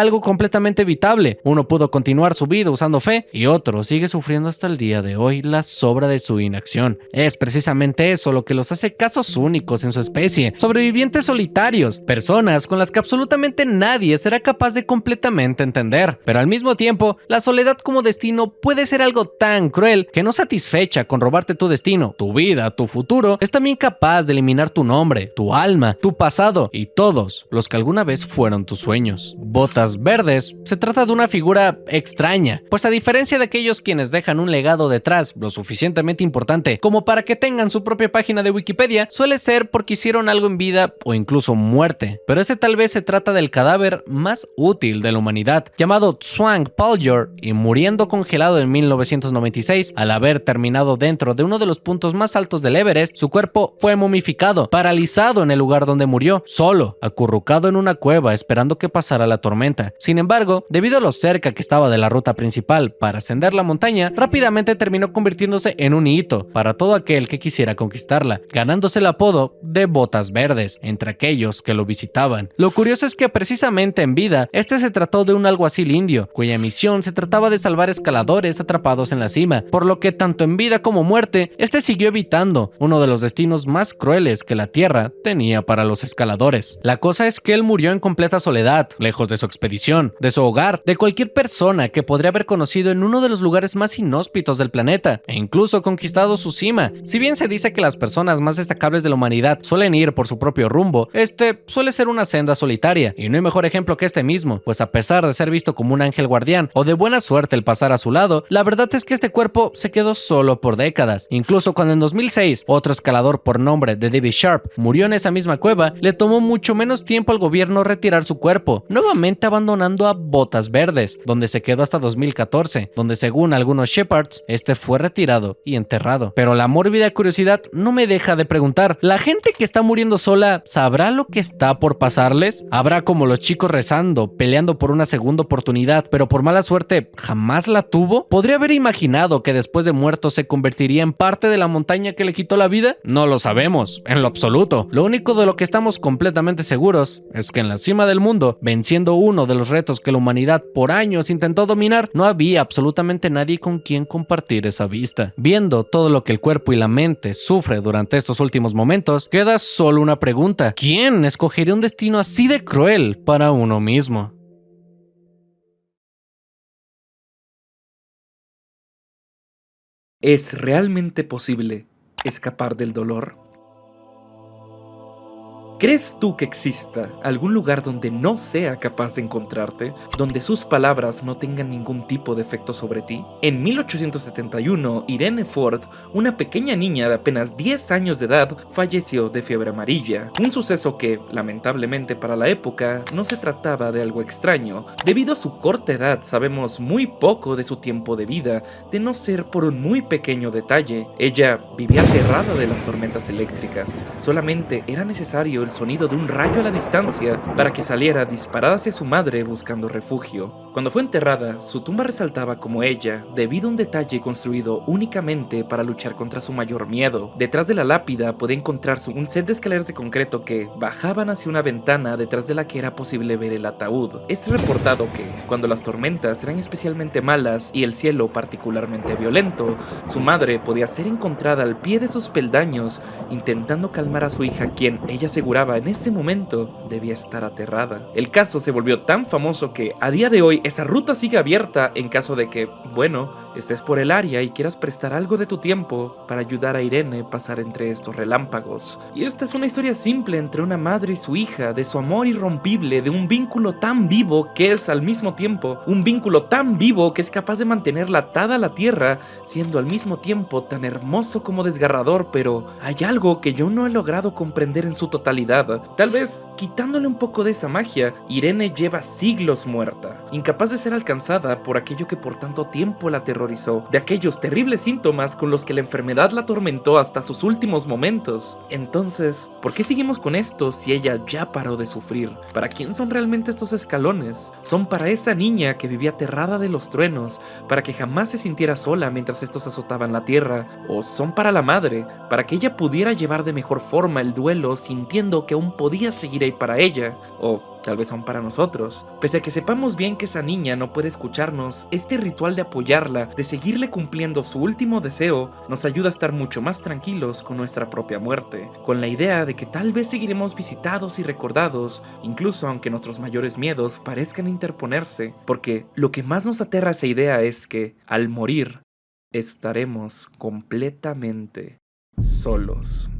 algo completamente evitable. Uno pudo continuar su vida usando fe y otro sigue sufriendo hasta el día de hoy la sobra de su inacción. Es precisamente eso lo que los hace casos únicos en su especie, sobrevivientes solitarios, personas con las que absolutamente nadie será capaz de completamente entender. Pero al mismo tiempo, la soledad como destino puede ser algo tan cruel que, no satisfecha con robarte tu destino, tu vida, tu futuro, es también capaz de eliminar tu nombre, tu alma, tu pasado y todos los que alguna vez fueron tus sueños. Botas Verdes se trata de una figura extraña, pues a diferencia de aquellos quienes dejan un legado detrás lo suficientemente importante como para que tengan su propia página de Wikipedia, suele ser porque hicieron algo en vida o incluso muerte. Pero este tal vez se trata del cadáver más útil de la humanidad, llamado Zhuang Paljor, y muriendo congelado en 1996, al haber terminado dentro de uno de los puntos más altos del Everest, su cuerpo fue momificado, paralizado en el lugar donde murió, solo, acurrucado en una cueva esperando que pasara la tormenta. Sin embargo, debido a lo cerca que estaba de la ruta principal para ascender la montaña, rápidamente terminó convirtiéndose en un hito para todo aquel que quisiera conquistarla, ganándose el apodo de Botas Verdes entre aquellos que lo visitaban. Lo curioso es que precisamente en vida, este se trató de un alguacil indio, cuya misión se trataba de salvar escaladores atrapados en la cima, por lo que tanto en vida como muerte, este siguió evitando uno de los destinos más crueles que la Tierra tenía para los escaladores. La cosa es que él murió en completa soledad, lejos de su expedición, de su hogar, de cualquier persona que podría haber conocido en uno de los lugares más inhóspitos del planeta, e incluso conquistado su cima. Si bien se dice que las personas más destacables de la humanidad suelen ir por su propio rumbo, este suele ser una senda solitaria, y no hay mejor ejemplo que este mismo, pues a pesar de ser visto como un ángel guardián o de buena suerte el pasar a su lado, la verdad es que este cuerpo se quedó solo por décadas. Incluso cuando en 2006 otro escalador por nombre de David Sharp murió en esa misma cueva, le tomó mucho menos tiempo al gobierno retirar su cuerpo, nuevamente abandonando a Botas Verdes, donde se quedó hasta 2014, donde según algunos Shepherds, este fue retirado y enterrado. Pero la mórbida curiosidad no me deja de preguntar, ¿la gente que está muriendo sola sabrá lo que está por pasarles? ¿Habrá como los chicos rezando, peleando por una segunda oportunidad, pero por mala suerte jamás la tuvo? ¿Podría haber imaginado que después de muerto se convertiría en parte de la montaña que le quitó la vida? No lo sabemos, en lo absoluto. Lo único de lo que estamos completamente seguros es que en la cima del mundo, venciendo uno de los retos que la humanidad por años intentó dominar, no había absolutamente nadie con quien compartir esa vista. Viendo todo lo que el cuerpo y la mente sufre durante estos últimos momentos, queda solo una pregunta: ¿quién escogería un destino así de cruel para uno mismo? ¿Es realmente posible escapar del dolor? ¿Crees tú que exista algún lugar donde no sea capaz de encontrarte, donde sus palabras no tengan ningún tipo de efecto sobre ti? En 1871, Irene Ford, una pequeña niña de apenas 10 años de edad, falleció de fiebre amarilla, un suceso que, lamentablemente para la época, no se trataba de algo extraño. Debido a su corta edad, sabemos muy poco de su tiempo de vida, de no ser por un muy pequeño detalle. Ella vivía aterrada de las tormentas eléctricas. Solamente era necesario el sonido de un rayo a la distancia para que saliera disparada hacia su madre buscando refugio. Cuando fue enterrada, su tumba resaltaba como ella, debido a un detalle construido únicamente para luchar contra su mayor miedo. Detrás de la lápida podía encontrarse un set de escaleras de concreto que bajaban hacia una ventana detrás de la que era posible ver el ataúd. Es reportado que, cuando las tormentas eran especialmente malas y el cielo particularmente violento, su madre podía ser encontrada al pie de sus peldaños intentando calmar a su hija, quien ella aseguraba en ese momento debía estar aterrada. El caso se volvió tan famoso que a día de hoy esa ruta sigue abierta en caso de que, bueno, estés por el área y quieras prestar algo de tu tiempo para ayudar a Irene a pasar entre estos relámpagos. Y esta es una historia simple entre una madre y su hija, de su amor irrompible, de un vínculo tan vivo que es al mismo tiempo un vínculo tan vivo que es capaz de mantenerla atada a la tierra, siendo al mismo tiempo tan hermoso como desgarrador. Pero hay algo que yo no he logrado comprender en su totalidad. eternidad. Tal vez, quitándole un poco de esa magia, Irene lleva siglos muerta, incapaz de ser alcanzada por aquello que por tanto tiempo la aterrorizó, de aquellos terribles síntomas con los que la enfermedad la atormentó hasta sus últimos momentos. Entonces, ¿por qué seguimos con esto si ella ya paró de sufrir? ¿Para quién son realmente estos escalones? Son para esa niña que vivía aterrada de los truenos, para que jamás se sintiera sola mientras estos azotaban la tierra, o son para la madre, para que ella pudiera llevar de mejor forma el duelo sintiendo que aún podía seguir ahí para ella, o tal vez son para nosotros. Pese a que sepamos bien que esa niña no puede escucharnos, este ritual de apoyarla, de seguirle cumpliendo su último deseo, nos ayuda a estar mucho más tranquilos con nuestra propia muerte, con la idea de que tal vez seguiremos visitados y recordados, incluso aunque nuestros mayores miedos parezcan interponerse, porque lo que más nos aterra a esa idea es que, al morir, estaremos completamente solos.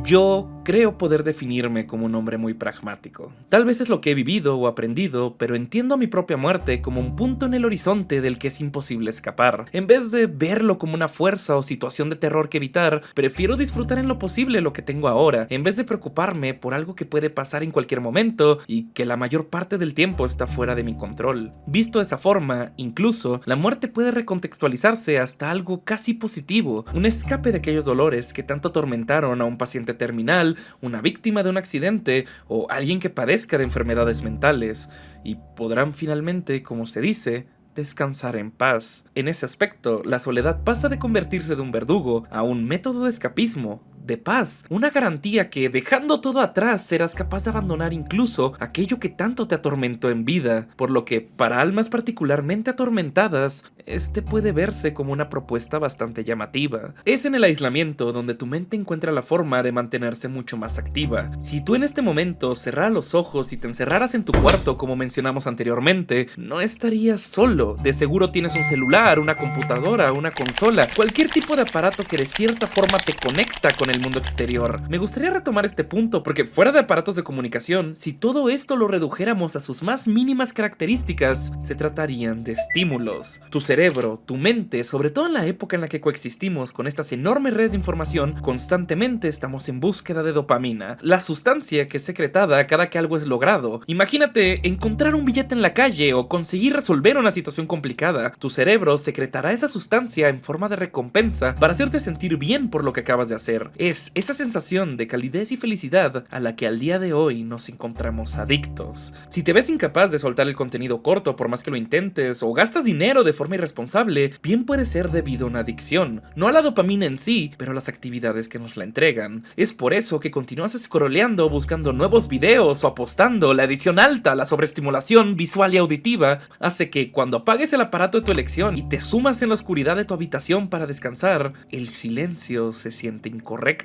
Yo creo poder definirme como un hombre muy pragmático. Tal vez es lo que he vivido o aprendido, pero entiendo a mi propia muerte como un punto en el horizonte del que es imposible escapar. En vez de verlo como una fuerza o situación de terror que evitar, prefiero disfrutar en lo posible lo que tengo ahora, en vez de preocuparme por algo que puede pasar en cualquier momento y que la mayor parte del tiempo está fuera de mi control. Visto de esa forma, incluso, la muerte puede recontextualizarse hasta algo casi positivo, un escape de aquellos dolores que tanto atormentaron a un paciente terminal, una víctima de un accidente o alguien que padezca de enfermedades mentales, y podrán finalmente, como se dice, descansar en paz. En ese aspecto, la soledad pasa de convertirse de un verdugo a un método de escapismo, de paz, una garantía que, dejando todo atrás, serás capaz de abandonar incluso aquello que tanto te atormentó en vida, por lo que, para almas particularmente atormentadas, este puede verse como una propuesta bastante llamativa. Es en el aislamiento donde tu mente encuentra la forma de mantenerse mucho más activa. Si tú en este momento cerraras los ojos y te encerraras en tu cuarto, como mencionamos anteriormente, no estarías solo. De seguro tienes un celular, una computadora, una consola, cualquier tipo de aparato que de cierta forma te conecta con el mundo exterior. Me gustaría retomar este punto porque, fuera de aparatos de comunicación, si todo esto lo redujéramos a sus más mínimas características, se tratarían de estímulos. Tu cerebro, tu mente, sobre todo en la época en la que coexistimos con estas enormes redes de información, constantemente estamos en búsqueda de dopamina, la sustancia que es secretada cada que algo es logrado. Imagínate encontrar un billete en la calle o conseguir resolver una situación complicada. Tu cerebro secretará esa sustancia en forma de recompensa para hacerte sentir bien por lo que acabas de hacer. Es esa sensación de calidez y felicidad a la que al día de hoy nos encontramos adictos. Si te ves incapaz de soltar el contenido corto por más que lo intentes, o gastas dinero de forma irresponsable, bien puede ser debido a una adicción, no a la dopamina en sí, pero a las actividades que nos la entregan. Es por eso que continúas scrolleando buscando nuevos videos o apostando. La edición alta, la sobreestimulación visual y auditiva hace que cuando apagues el aparato de tu elección y te sumas en la oscuridad de tu habitación para descansar, el silencio se siente incorrecto.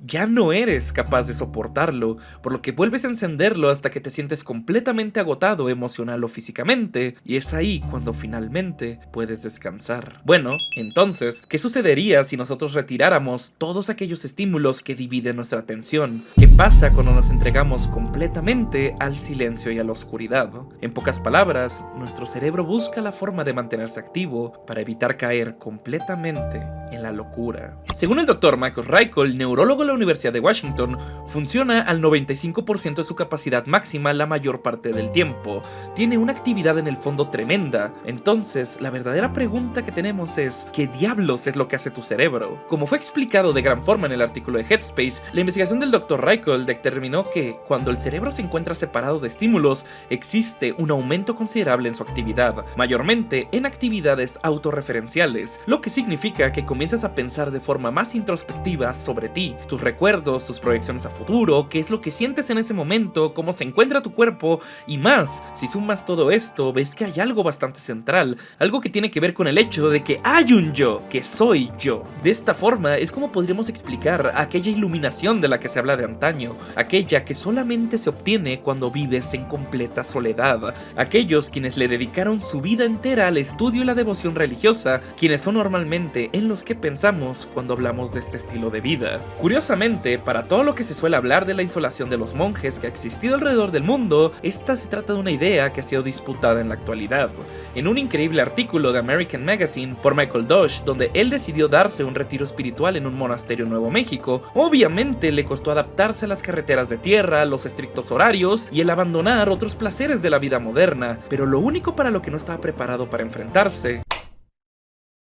Ya no eres capaz de soportarlo, por lo que vuelves a encenderlo hasta que te sientes completamente agotado emocional o físicamente, y es ahí cuando finalmente puedes descansar. Bueno, entonces, ¿qué sucedería si nosotros retiráramos todos aquellos estímulos que dividen nuestra atención? ¿Qué pasa cuando nos entregamos completamente al silencio y a la oscuridad? En pocas palabras, nuestro cerebro busca la forma de mantenerse activo para evitar caer completamente en la locura. Según el Dr. Marcus Raichle, neurólogo de la Universidad de Washington, funciona al 95% de su capacidad máxima la mayor parte del tiempo. Tiene una actividad en el fondo tremenda. Entonces, la verdadera pregunta que tenemos es, ¿qué diablos es lo que hace tu cerebro? Como fue explicado de gran forma en el artículo de Headspace, la investigación del Dr. Raichle determinó que, cuando el cerebro se encuentra separado de estímulos, existe un aumento considerable en su actividad, mayormente en actividades autorreferenciales, lo que significa que comienzas a pensar de forma más introspectiva sobre ti, tus recuerdos, tus proyecciones a futuro, qué es lo que sientes en ese momento, cómo se encuentra tu cuerpo y más. Si sumas todo esto, ves que hay algo bastante central, algo que tiene que ver con el hecho de que hay un yo, que soy yo. De esta forma es como podríamos explicar aquella iluminación de la que se habla de antaño, aquella que solamente se obtiene cuando vives en completa soledad, aquellos quienes le dedicaron su vida entera al estudio y la devoción religiosa, quienes son normalmente en los que pensamos cuando hablamos de este estilo de vida. vida. Curiosamente, para todo lo que se suele hablar de la insolación de los monjes que ha existido alrededor del mundo, esta se trata de una idea que ha sido disputada en la actualidad. En un increíble artículo de American Magazine por Michael Dosh, donde él decidió darse un retiro espiritual en un monasterio en Nuevo México, obviamente le costó adaptarse a las carreteras de tierra, los estrictos horarios y el abandonar otros placeres de la vida moderna, pero lo único para lo que no estaba preparado para enfrentarse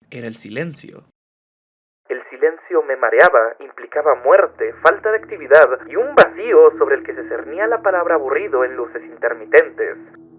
era el silencio. El silencio me mareaba, implicaba muerte, falta de actividad y un vacío sobre el que se cernía la palabra aburrido en luces intermitentes.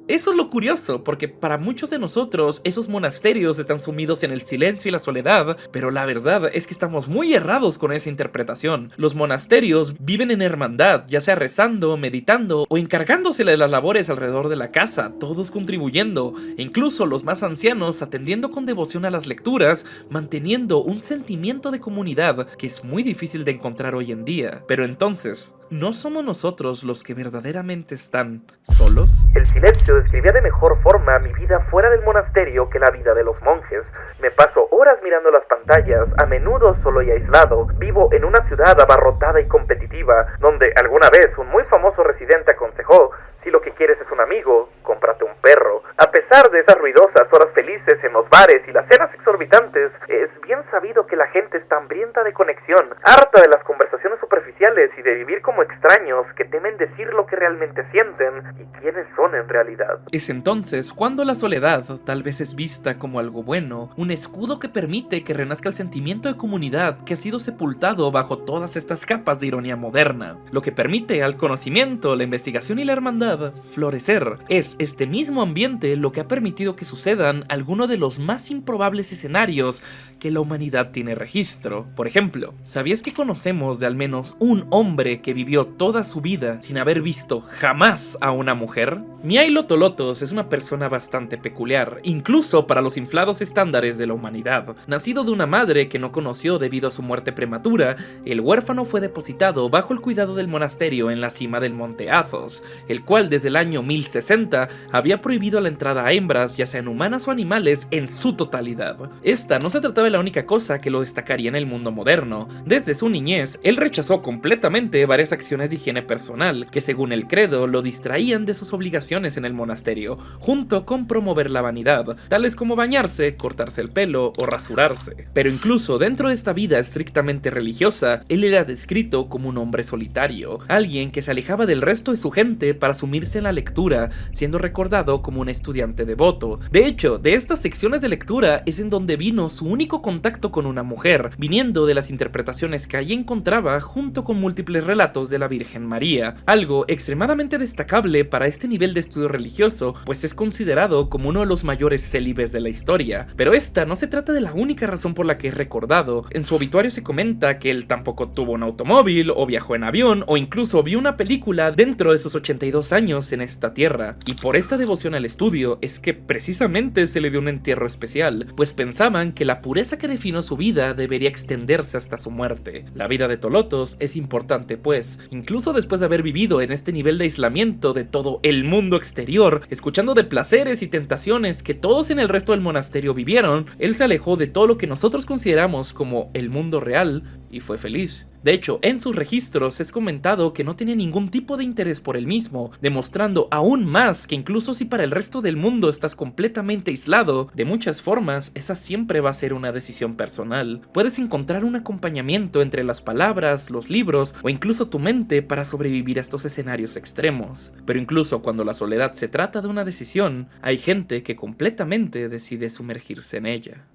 Eso es lo curioso, porque para muchos de nosotros esos monasterios están sumidos en el silencio y la soledad, pero la verdad es que estamos muy errados con esa interpretación. Los monasterios viven en hermandad, ya sea rezando, meditando o encargándose de las labores alrededor de la casa, todos contribuyendo, e incluso los más ancianos atendiendo con devoción a las lecturas, manteniendo un sentimiento de comunidad que es muy difícil de encontrar hoy en día. Pero entonces, ¿no somos nosotros los que verdaderamente están solos? El silencio describía de mejor forma mi vida fuera del monasterio que la vida de los monjes. Me paso horas mirando las pantallas, a menudo solo y aislado. Vivo en una ciudad abarrotada y competitiva, donde alguna vez un muy famoso residente aconsejó: si lo que quieres es un amigo, cómprate un perro. A pesar de esas ruidosas horas felices en los bares y las cenas exorbitantes, es bien sabido que la gente está hambrienta de conexión, harta de las conversaciones superficiales y de vivir como extraños que temen decir lo que realmente sienten y quiénes son en realidad. Es entonces cuando la soledad tal vez es vista como algo bueno, un escudo que permite que renazca el sentimiento de comunidad que ha sido sepultado bajo todas estas capas de ironía moderna, lo que permite al conocimiento, la investigación y la hermandad florecer. Es este mismo ambiente lo que ha permitido que sucedan algunos de los más improbables escenarios que la humanidad tiene registro. Por ejemplo, ¿sabías que conocemos de al menos un hombre que vivió toda su vida sin haber visto jamás a una mujer? Mihailo Tolotos es una persona bastante peculiar, incluso para los inflados estándares de la humanidad. Nacido de una madre que no conoció debido a su muerte prematura, el huérfano fue depositado bajo el cuidado del monasterio en la cima del monte Athos, el cual desde el año 1060 había prohibido la entrada a hembras, ya sean humanas o animales, en su totalidad. Esta no se trataba de la única cosa que lo destacaría en el mundo moderno. Desde su niñez, él rechazó completamente varias acciones de higiene personal, que según el credo lo distraían de sus obligaciones en el monasterio, junto con promover la vanidad, tales como bañarse, cortarse el pelo o rasurarse. Pero incluso dentro de esta vida estrictamente religiosa, él era descrito como un hombre solitario, alguien que se alejaba del resto de su gente para sumirse en la lectura, siendo recordado como un estudiante devoto. De hecho, de estas secciones de lectura es en donde vino su único contacto con una mujer, viniendo de las interpretaciones que allí encontraba junto con múltiples relatos de la Virgen María, algo extremadamente destacable para este nivel de estudio religioso, pues es considerado como uno de los mayores célibes de la historia. Pero esta no se trata de la única razón por la que es recordado. En su obituario se comenta que él tampoco tuvo un automóvil, o viajó en avión, o incluso vio una película dentro de sus 82 años en esta tierra. Y por esta devoción al estudio es que precisamente se le dio un entierro especial, pues pensaban que la pureza que definió su vida debería extenderse hasta su muerte. La vida de Tolotos es importante, pues, incluso después de haber vivido en este nivel de aislamiento de todo el mundo exterior, escuchando de placeres y tentaciones que todos en el resto del monasterio vivieron, él se alejó de todo lo que nosotros consideramos como el mundo real y fue feliz. De hecho, en sus registros es comentado que no tenía ningún tipo de interés por él mismo, demostrando aún más que incluso si para el resto del mundo estás completamente aislado, de muchas formas esa siempre va a ser una decisión personal. Puedes encontrar un acompañamiento entre las palabras, los libros o incluso tu mente para sobrevivir a estos escenarios extremos. Pero incluso cuando la soledad se trata de una decisión, hay gente que completamente decide sumergirse en ella.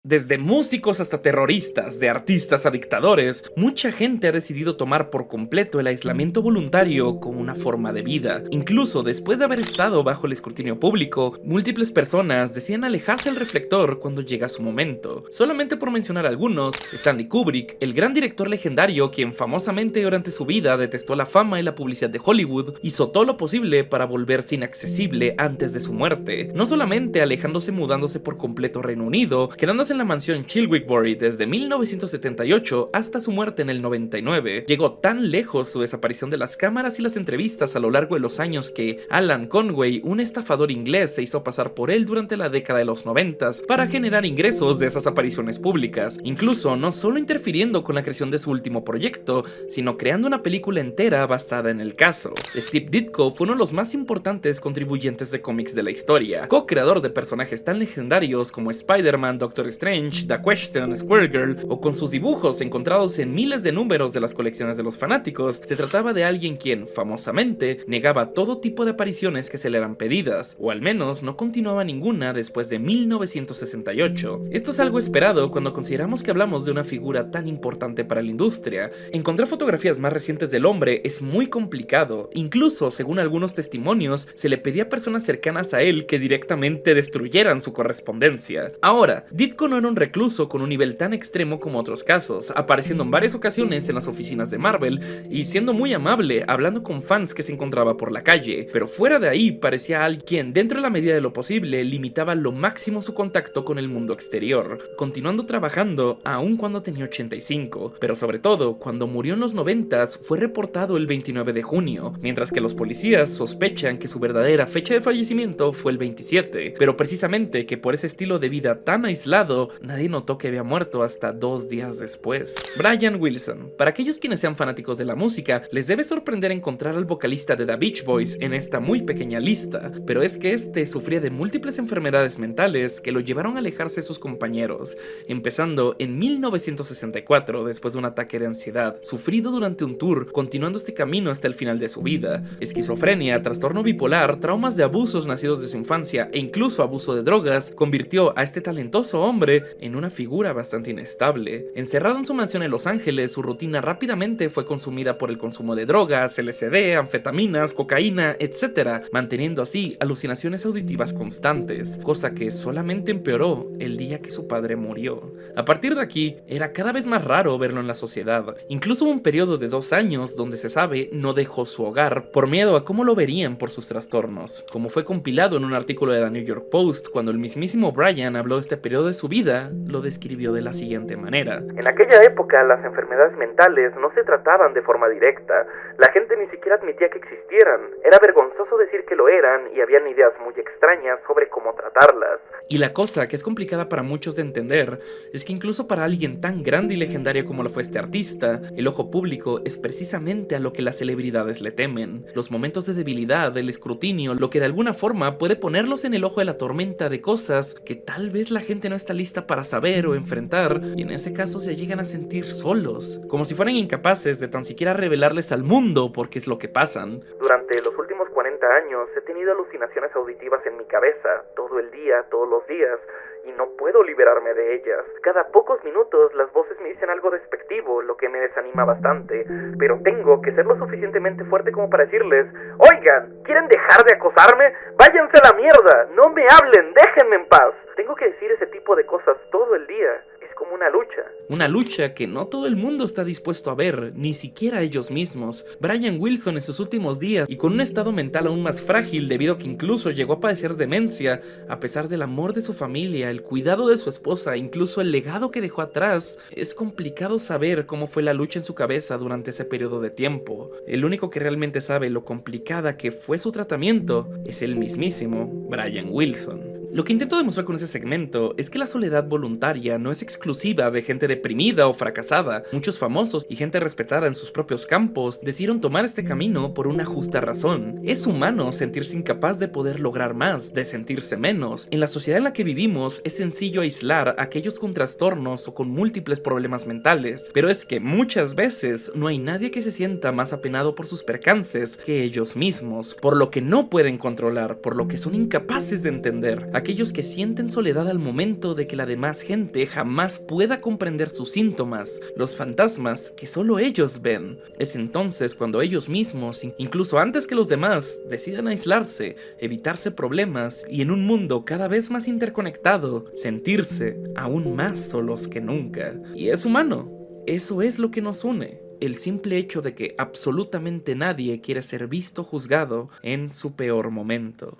Desde músicos hasta terroristas, de artistas a dictadores, mucha gente ha decidido tomar por completo el aislamiento voluntario como una forma de vida. Incluso después de haber estado bajo el escrutinio público, múltiples personas deciden alejarse del reflector cuando llega su momento. Solamente por mencionar algunos, Stanley Kubrick, el gran director legendario quien famosamente durante su vida detestó la fama y la publicidad de Hollywood, hizo todo lo posible para volverse inaccesible antes de su muerte, no solamente alejándose mudándose por completo a Reino Unido, quedándose en la mansión Chilwickbury desde 1978 hasta su muerte en el 99, llegó tan lejos su desaparición de las cámaras y las entrevistas a lo largo de los años que Alan Conway, un estafador inglés, se hizo pasar por él durante la década de los 90 para generar ingresos de esas apariciones públicas, incluso no solo interfiriendo con la creación de su último proyecto, sino creando una película entera basada en el caso. Steve Ditko fue uno de los más importantes contribuyentes de cómics de la historia, co-creador de personajes tan legendarios como Spider-Man, Doctor Strange, The Question, Squirrel, o con sus dibujos encontrados en miles de números de las colecciones de los fanáticos. Se trataba de alguien quien, famosamente, negaba todo tipo de apariciones que se le eran pedidas, o al menos no continuaba ninguna después de 1968. Esto es algo esperado cuando consideramos que hablamos de una figura tan importante para la industria. Encontrar fotografías más recientes del hombre es muy complicado, incluso según algunos testimonios, se le pedía a personas cercanas a él que directamente destruyeran su correspondencia. Ahora, Ditko no era un recluso con un nivel tan extremo como otros casos, apareciendo en varias ocasiones en las oficinas de Marvel y siendo muy amable, hablando con fans que se encontraba por la calle, pero fuera de ahí parecía alguien, dentro de la medida de lo posible, limitaba lo máximo su contacto con el mundo exterior, continuando trabajando aun cuando tenía 85, pero sobre todo, cuando murió en los 90s, fue reportado el 29 de junio, mientras que los policías sospechan que su verdadera fecha de fallecimiento fue el 27, pero precisamente que por ese estilo de vida tan aislado, nadie notó que había muerto hasta 2 días después. Brian Wilson. Para aquellos quienes sean fanáticos de la música, les debe sorprender encontrar al vocalista de The Beach Boys en esta muy pequeña lista, pero es que este sufría de múltiples enfermedades mentales que lo llevaron a alejarse de sus compañeros, empezando en 1964 después de un ataque de ansiedad, sufrido durante un tour, continuando este camino hasta el final de su vida. Esquizofrenia, trastorno bipolar, traumas de abusos nacidos de su infancia e incluso abuso de drogas, convirtió a este talentoso hombre en una figura bastante inestable. Encerrado en su mansión en Los Ángeles, su rutina rápidamente fue consumida por el consumo de drogas, LSD, anfetaminas, cocaína, etc., manteniendo así alucinaciones auditivas constantes, cosa que solamente empeoró el día que su padre murió. A partir de aquí, era cada vez más raro verlo en la sociedad. Incluso hubo un periodo de 2 años donde se sabe no dejó su hogar por miedo a cómo lo verían por sus trastornos, como fue compilado en un artículo de The New York Post. Cuando el mismísimo Brian habló de este periodo de su vida, lo describió de la siguiente manera: en aquella época las enfermedades mentales no se trataban de forma directa, la gente ni siquiera admitía que existieran, era vergonzoso decir que lo eran y habían ideas muy extrañas sobre cómo tratarlas. Y la cosa que es complicada para muchos de entender es que incluso para alguien tan grande y legendario como lo fue este artista, el ojo público es precisamente a lo que las celebridades le temen. Los momentos de debilidad, el escrutinio, lo que de alguna forma puede ponerlos en el ojo de la tormenta de cosas que tal vez la gente no está lista para saber o enfrentar, y en ese caso se llegan a sentir solos, como si fueran incapaces de tan siquiera revelarles al mundo porque es lo que pasan. Durante los últimos 40 años he tenido alucinaciones auditivas en mi cabeza, todo el día, todos los días, y no puedo liberarme de ellas. Cada pocos minutos las voces me dicen algo despectivo, lo que me desanima bastante, pero tengo que ser lo suficientemente fuerte como para decirles: oigan, ¿quieren dejar de acosarme? ¡Váyanse a la mierda! ¡No me hablen! ¡Déjenme en paz! Tengo que decir ese tipo de cosas todo el día. Es como una lucha. Una lucha que no todo el mundo está dispuesto a ver, ni siquiera ellos mismos. Brian Wilson en sus últimos días, y con un estado mental aún más frágil debido a que incluso llegó a padecer demencia, a pesar del amor de su familia, el cuidado de su esposa, incluso el legado que dejó atrás, es complicado saber cómo fue la lucha en su cabeza durante ese periodo de tiempo. El único que realmente sabe lo complicada que fue su tratamiento es el mismísimo Brian Wilson. Lo que intento demostrar con ese segmento es que la soledad voluntaria no es exclusiva de gente deprimida o fracasada. Muchos famosos y gente respetada en sus propios campos decidieron tomar este camino por una justa razón. Es humano sentirse incapaz de poder lograr más, de sentirse menos. En la sociedad en la que vivimos es sencillo aislar a aquellos con trastornos o con múltiples problemas mentales, pero es que muchas veces no hay nadie que se sienta más apenado por sus percances que ellos mismos, por lo que no pueden controlar, por lo que son incapaces de entender. Aquellos que sienten soledad al momento de que la demás gente jamás pueda comprender sus síntomas, los fantasmas que solo ellos ven. Es entonces cuando ellos mismos, incluso antes que los demás, deciden aislarse, evitarse problemas y en un mundo cada vez más interconectado, sentirse aún más solos que nunca. Y es humano, eso es lo que nos une. El simple hecho de que absolutamente nadie quiere ser visto o juzgado en su peor momento.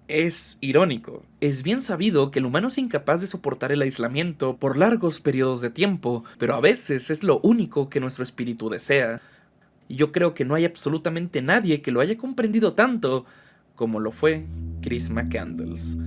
Es irónico. Es bien sabido que el humano es incapaz de soportar el aislamiento por largos periodos de tiempo, pero a veces es lo único que nuestro espíritu desea. Y yo creo que no hay absolutamente nadie que lo haya comprendido tanto como lo fue Chris McCandless.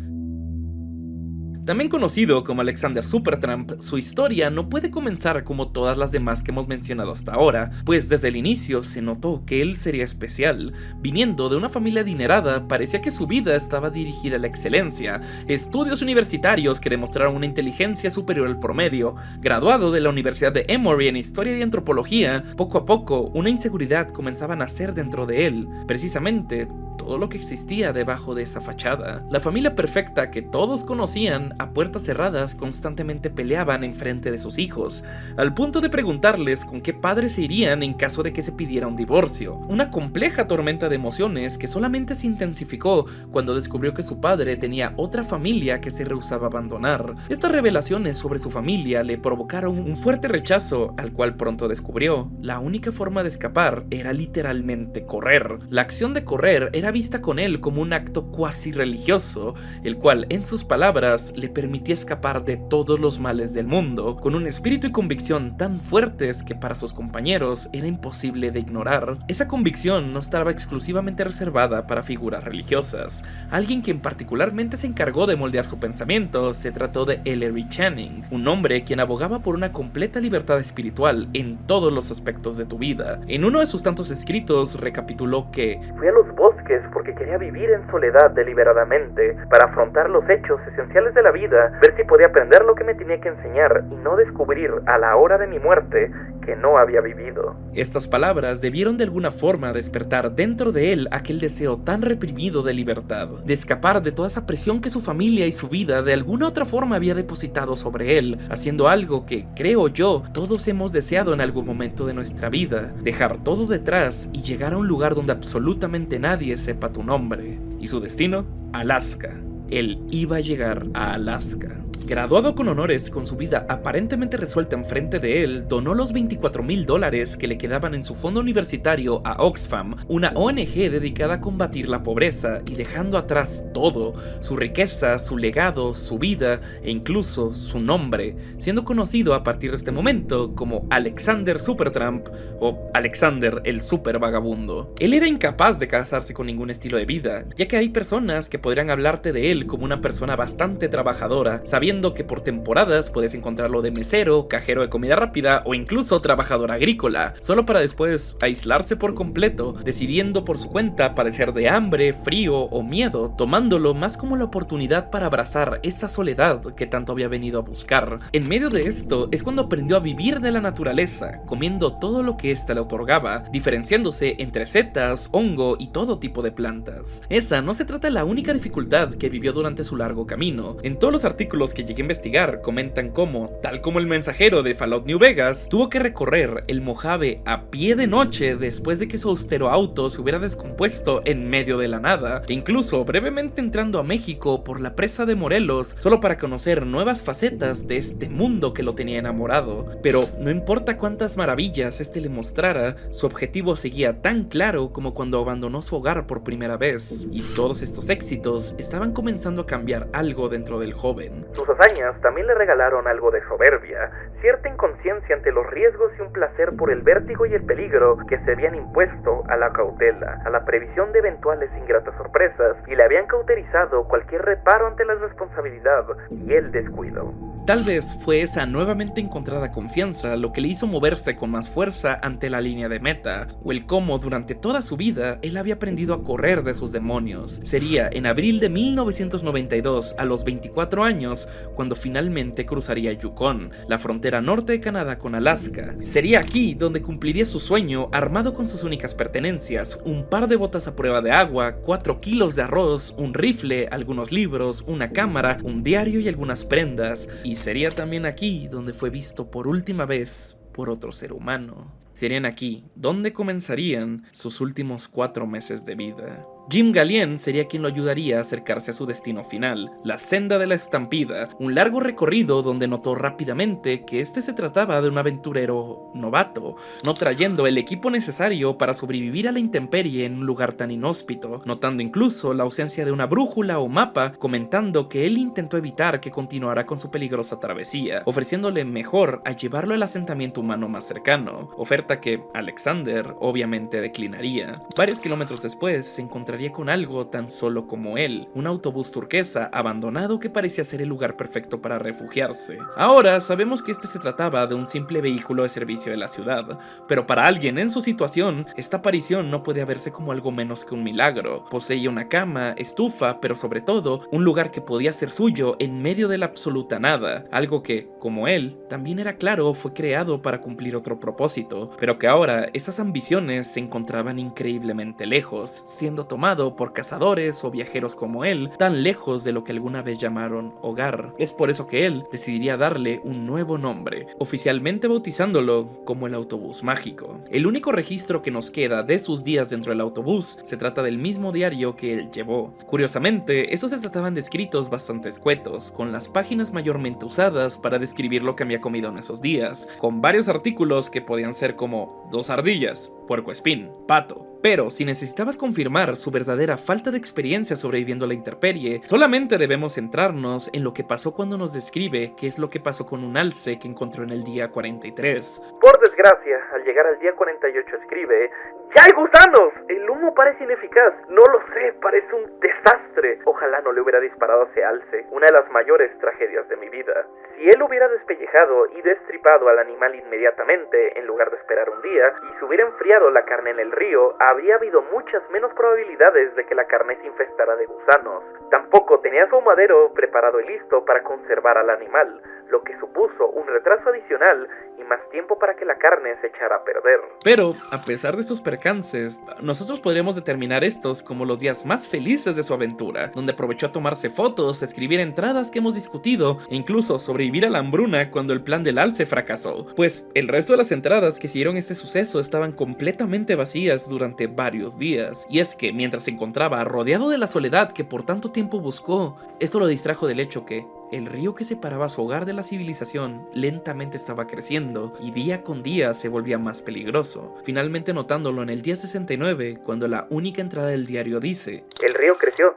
También conocido como Alexander Supertramp, su historia no puede comenzar como todas las demás que hemos mencionado hasta ahora, pues desde el inicio se notó que él sería especial. Viniendo de una familia adinerada, parecía que su vida estaba dirigida a la excelencia, estudios universitarios que demostraron una inteligencia superior al promedio, graduado de la Universidad de Emory en Historia y Antropología. Poco a poco, una inseguridad comenzaba a nacer dentro de él, precisamente todo lo que existía debajo de esa fachada. La familia perfecta que todos conocían, a puertas cerradas, constantemente peleaban en frente de sus hijos, al punto de preguntarles con qué padre se irían en caso de que se pidiera un divorcio. Una compleja tormenta de emociones que solamente se intensificó cuando descubrió que su padre tenía otra familia que se rehusaba a abandonar. Estas revelaciones sobre su familia le provocaron un fuerte rechazo, al cual pronto descubrió. La única forma de escapar era literalmente correr. La acción de correr era vista con él como un acto cuasi religioso, el cual, en sus palabras, le permitía escapar de todos los males del mundo, con un espíritu y convicción tan fuertes que para sus compañeros era imposible de ignorar. Esa convicción no estaba exclusivamente reservada para figuras religiosas. Alguien quien particularmente se encargó de moldear su pensamiento se trató de Ellery Channing, un hombre quien abogaba por una completa libertad espiritual en todos los aspectos de tu vida. En uno de sus tantos escritos recapituló que fui a los bosques porque quería vivir en soledad deliberadamente, para afrontar los hechos esenciales de la vida, ver si podía aprender lo que me tenía que enseñar y no descubrir a la hora de mi muerte que no había vivido. Estas palabras debieron de alguna forma despertar dentro de él aquel deseo tan reprimido de libertad, de escapar de toda esa presión que su familia y su vida de alguna otra forma había depositado sobre él, haciendo algo que, creo yo, todos hemos deseado en algún momento de nuestra vida: dejar todo detrás y llegar a un lugar donde absolutamente nadie sepa tu nombre. ¿Y su destino? Alaska. Él iba a llegar a Alaska. Graduado con honores, con su vida aparentemente resuelta enfrente de él, donó los $24,000 que le quedaban en su fondo universitario a Oxfam, una ONG dedicada a combatir la pobreza, y dejando atrás todo: su riqueza, su legado, su vida e incluso su nombre, siendo conocido a partir de este momento como Alexander Supertramp o Alexander el Super Vagabundo. Él era incapaz de casarse con ningún estilo de vida, ya que hay personas que podrían hablarte de él como una persona bastante trabajadora, sabiendo que por temporadas puedes encontrarlo de mesero, cajero de comida rápida o incluso trabajador agrícola, solo para después aislarse por completo, decidiendo por su cuenta padecer de hambre, frío o miedo, tomándolo más como la oportunidad para abrazar esa soledad que tanto había venido a buscar. En medio de esto es cuando aprendió a vivir de la naturaleza, comiendo todo lo que ésta le otorgaba, diferenciándose entre setas, hongo y todo tipo de plantas. Esa no se trata de la única dificultad que vivió durante su largo camino. En todos los artículos que llegué a investigar comentan cómo, tal como el mensajero de Fallout New Vegas, tuvo que recorrer el Mojave a pie de noche después de que su austero auto se hubiera descompuesto en medio de la nada, e incluso brevemente entrando a México por la presa de Morelos, solo para conocer nuevas facetas de este mundo que lo tenía enamorado. Pero no importa cuántas maravillas este le mostrara, su objetivo seguía tan claro como cuando abandonó su hogar por primera vez, y todos estos éxitos estaban comenzando a cambiar algo dentro del joven. Sus hazañas también le regalaron algo de soberbia, cierta inconsciencia ante los riesgos y un placer por el vértigo y el peligro que se habían impuesto a la cautela, a la previsión de eventuales ingratas sorpresas, y le habían cauterizado cualquier reparo ante la responsabilidad y el descuido. Tal vez fue esa nuevamente encontrada confianza lo que le hizo moverse con más fuerza ante la línea de meta, o el cómo durante toda su vida él había aprendido a correr de sus demonios. Sería en abril de 1992, a los 24 años, cuando finalmente cruzaría Yukon, la frontera norte de Canadá con Alaska. Sería aquí donde cumpliría su sueño, armado con sus únicas pertenencias: un par de botas a prueba de agua, 4 kilos de arroz, un rifle, algunos libros, una cámara, un diario y algunas prendas. Y sería también aquí donde fue visto por última vez por otro ser humano. Serían aquí donde comenzarían sus últimos 4 meses de vida. Jim Galien sería quien lo ayudaría a acercarse a su destino final, la senda de la estampida, un largo recorrido donde notó rápidamente que este se trataba de un aventurero novato, no trayendo el equipo necesario para sobrevivir a la intemperie en un lugar tan inhóspito, notando incluso la ausencia de una brújula o mapa, comentando que él intentó evitar que continuara con su peligrosa travesía, ofreciéndole mejor a llevarlo al asentamiento humano más cercano, oferta que Alexander obviamente declinaría. Varios kilómetros después se encontraría con algo tan solo como él, un autobús turquesa abandonado que parecía ser el lugar perfecto para refugiarse. Ahora sabemos que este se trataba de un simple vehículo de servicio de la ciudad, pero para alguien en su situación, esta aparición no puede verse como algo menos que un milagro. Poseía una cama, estufa, pero sobre todo, un lugar que podía ser suyo en medio de la absoluta nada, algo que, como él, también era claro fue creado para cumplir otro propósito, pero que ahora esas ambiciones se encontraban increíblemente lejos, siendo tomado por cazadores o viajeros como él, tan lejos de lo que alguna vez llamaron hogar. Es por eso que él decidiría darle un nuevo nombre, oficialmente bautizándolo como el autobús mágico. El único registro que nos queda de sus días dentro del autobús se trata del mismo diario que él llevó. Curiosamente, estos se trataban de escritos bastante escuetos, con las páginas mayormente usadas para describir lo que había comido en esos días, con varios artículos que podían ser como 2 ardillas, puercoespín, pato. Pero si necesitabas confirmar su verdadera falta de experiencia sobreviviendo a la intemperie, solamente debemos centrarnos en lo que pasó cuando nos describe qué es lo que pasó con un alce que encontró en el día 43. Por desgracia, al llegar al día 48 escribe: ¡Ya hay gusanos! El humo parece ineficaz. No lo sé, parece un desastre. Ojalá no le hubiera disparado a ese alce, una de las mayores tragedias de mi vida. Si él hubiera despellejado y destripado al animal inmediatamente, en lugar de esperar un día, y se hubiera enfriado la carne en el río, habría habido muchas menos probabilidades de que la carne se infestara de gusanos. Tampoco tenía su ahumadero preparado y listo para conservar al animal, lo que supuso un retraso adicional y más tiempo para que la carne se echara a perder. Pero, a pesar de sus percances, nosotros podríamos determinar estos como los días más felices de su aventura, donde aprovechó a tomarse fotos, escribir entradas que hemos discutido e incluso sobrevivir a la hambruna cuando el plan del alce fracasó, pues el resto de las entradas que siguieron este suceso estaban completamente vacías durante varios días. Y es que mientras se encontraba rodeado de la soledad que por tanto tiempo buscó, esto lo distrajo del hecho que el río que separaba su hogar de la civilización lentamente estaba creciendo y día con día se volvía más peligroso, finalmente notándolo en el día 69 cuando la única entrada del diario dice: El río creció,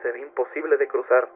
se ve imposible de cruzar,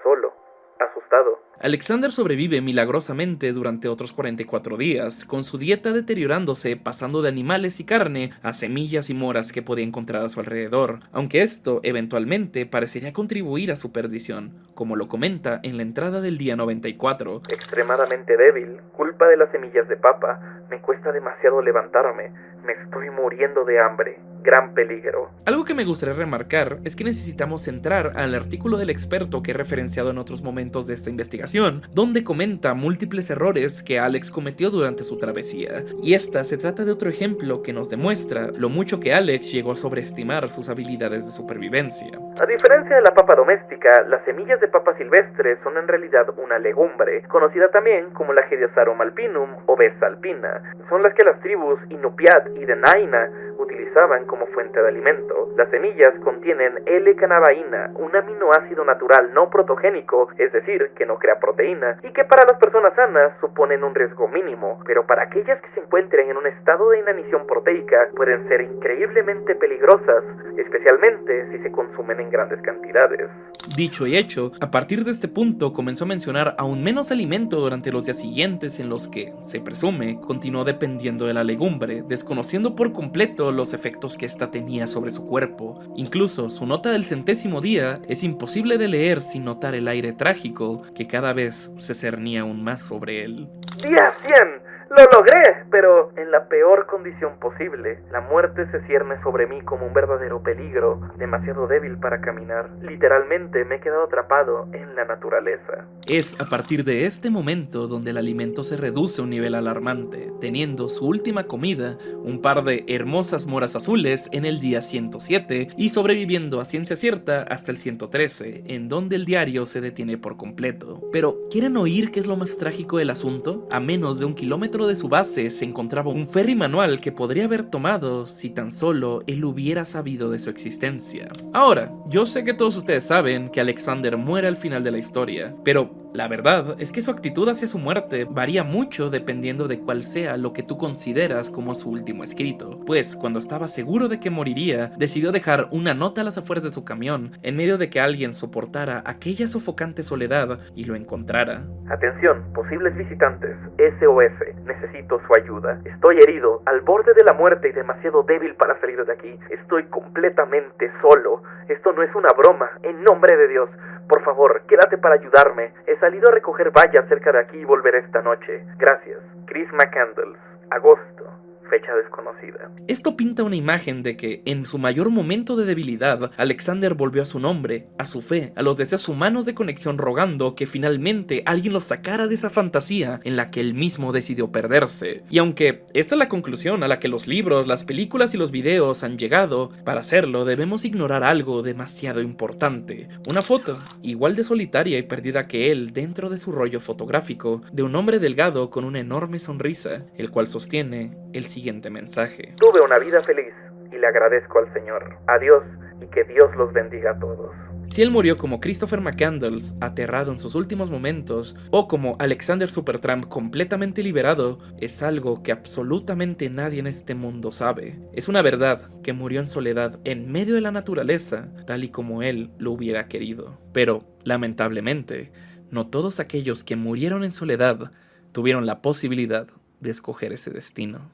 solo, asustado. Alexander sobrevive milagrosamente durante otros 44 días, con su dieta deteriorándose, pasando de animales y carne a semillas y moras que podía encontrar a su alrededor, aunque esto eventualmente parecería contribuir a su perdición, como lo comenta en la entrada del día 94. Extremadamente débil, culpa de las semillas de papa, me cuesta demasiado levantarme, me estoy muriendo de hambre, gran peligro. Algo que me gustaría remarcar es que necesitamos entrar al artículo del experto que he referenciado en otros momentos de esta investigación, donde comenta múltiples errores que Alex cometió durante su travesía, y esta se trata de otro ejemplo que nos demuestra lo mucho que Alex llegó a sobreestimar sus habilidades de supervivencia. A diferencia de la papa doméstica, las semillas de papa silvestre son en realidad una legumbre, conocida también como la Hediosarum alpinum o Besa alpina. Son las que las tribus Inupiat y Denaina utilizaban como fuente de alimento. Las semillas contienen L-canabaína, un aminoácido natural no protogénico, es decir, que no crea proteína, y que para las personas sanas suponen un riesgo mínimo, pero para aquellas que se encuentren en un estado de inanición proteica pueden ser increíblemente peligrosas, especialmente si se consumen en grandes cantidades. Dicho y hecho, a partir de este punto comenzó a mencionar aún menos alimento durante los días siguientes en los que, se presume, continuó dependiendo de la legumbre, desconociendo por completo los efectos que ésta tenía sobre su cuerpo. Incluso su nota del 100º día es imposible de leer sin notar el aire trágico que cada vez se cernía aún más sobre él. ¡Día 100! ¡Lo logré! Pero en la peor condición posible. La muerte se cierne sobre mí como un verdadero peligro, demasiado débil para caminar. Literalmente me he quedado atrapado en la naturaleza. Es a partir de este momento donde el alimento se reduce a un nivel alarmante, teniendo su última comida, un par de hermosas moras azules en el día 107 y sobreviviendo a ciencia cierta hasta el 113, en donde el diario se detiene por completo. Pero, ¿quieren oír qué es lo más trágico del asunto? A menos de 1 kilómetro dentro de su base se encontraba un ferry manual que podría haber tomado si tan solo él hubiera sabido de su existencia. Ahora, yo sé que todos ustedes saben que Alexander muere al final de la historia, pero la verdad es que su actitud hacia su muerte varía mucho dependiendo de cuál sea lo que tú consideras como su último escrito, pues cuando estaba seguro de que moriría, decidió dejar una nota a las afueras de su camión en medio de que alguien soportara aquella sofocante soledad y lo encontrara. Atención, posibles visitantes, SOS, necesito su ayuda. Estoy herido, al borde de la muerte y demasiado débil para salir de aquí. Estoy completamente solo. Esto no es una broma, en nombre de Dios. Por favor, quédate para ayudarme. He salido a recoger vallas cerca de aquí y volveré esta noche. Gracias. Chris McCandles. Agosto. Fecha desconocida. Esto pinta una imagen de que, en su mayor momento de debilidad, Alexander volvió a su nombre, a su fe, a los deseos humanos de conexión, rogando que finalmente alguien lo sacara de esa fantasía en la que él mismo decidió perderse. Y aunque esta es la conclusión a la que los libros, las películas y los videos han llegado, para hacerlo debemos ignorar algo demasiado importante. Una foto, igual de solitaria y perdida que él, dentro de su rollo fotográfico, de un hombre delgado con una enorme sonrisa, el cual sostiene el siguiente mensaje. Tuve una vida feliz y le agradezco al Señor. Adiós y que Dios los bendiga a todos. Si él murió como Christopher McCandles, aterrado en sus últimos momentos, o como Alexander Supertramp completamente liberado, es algo que absolutamente nadie en este mundo sabe. Es una verdad que murió en soledad en medio de la naturaleza, tal y como él lo hubiera querido. Pero, lamentablemente, no todos aquellos que murieron en soledad tuvieron la posibilidad de escoger ese destino.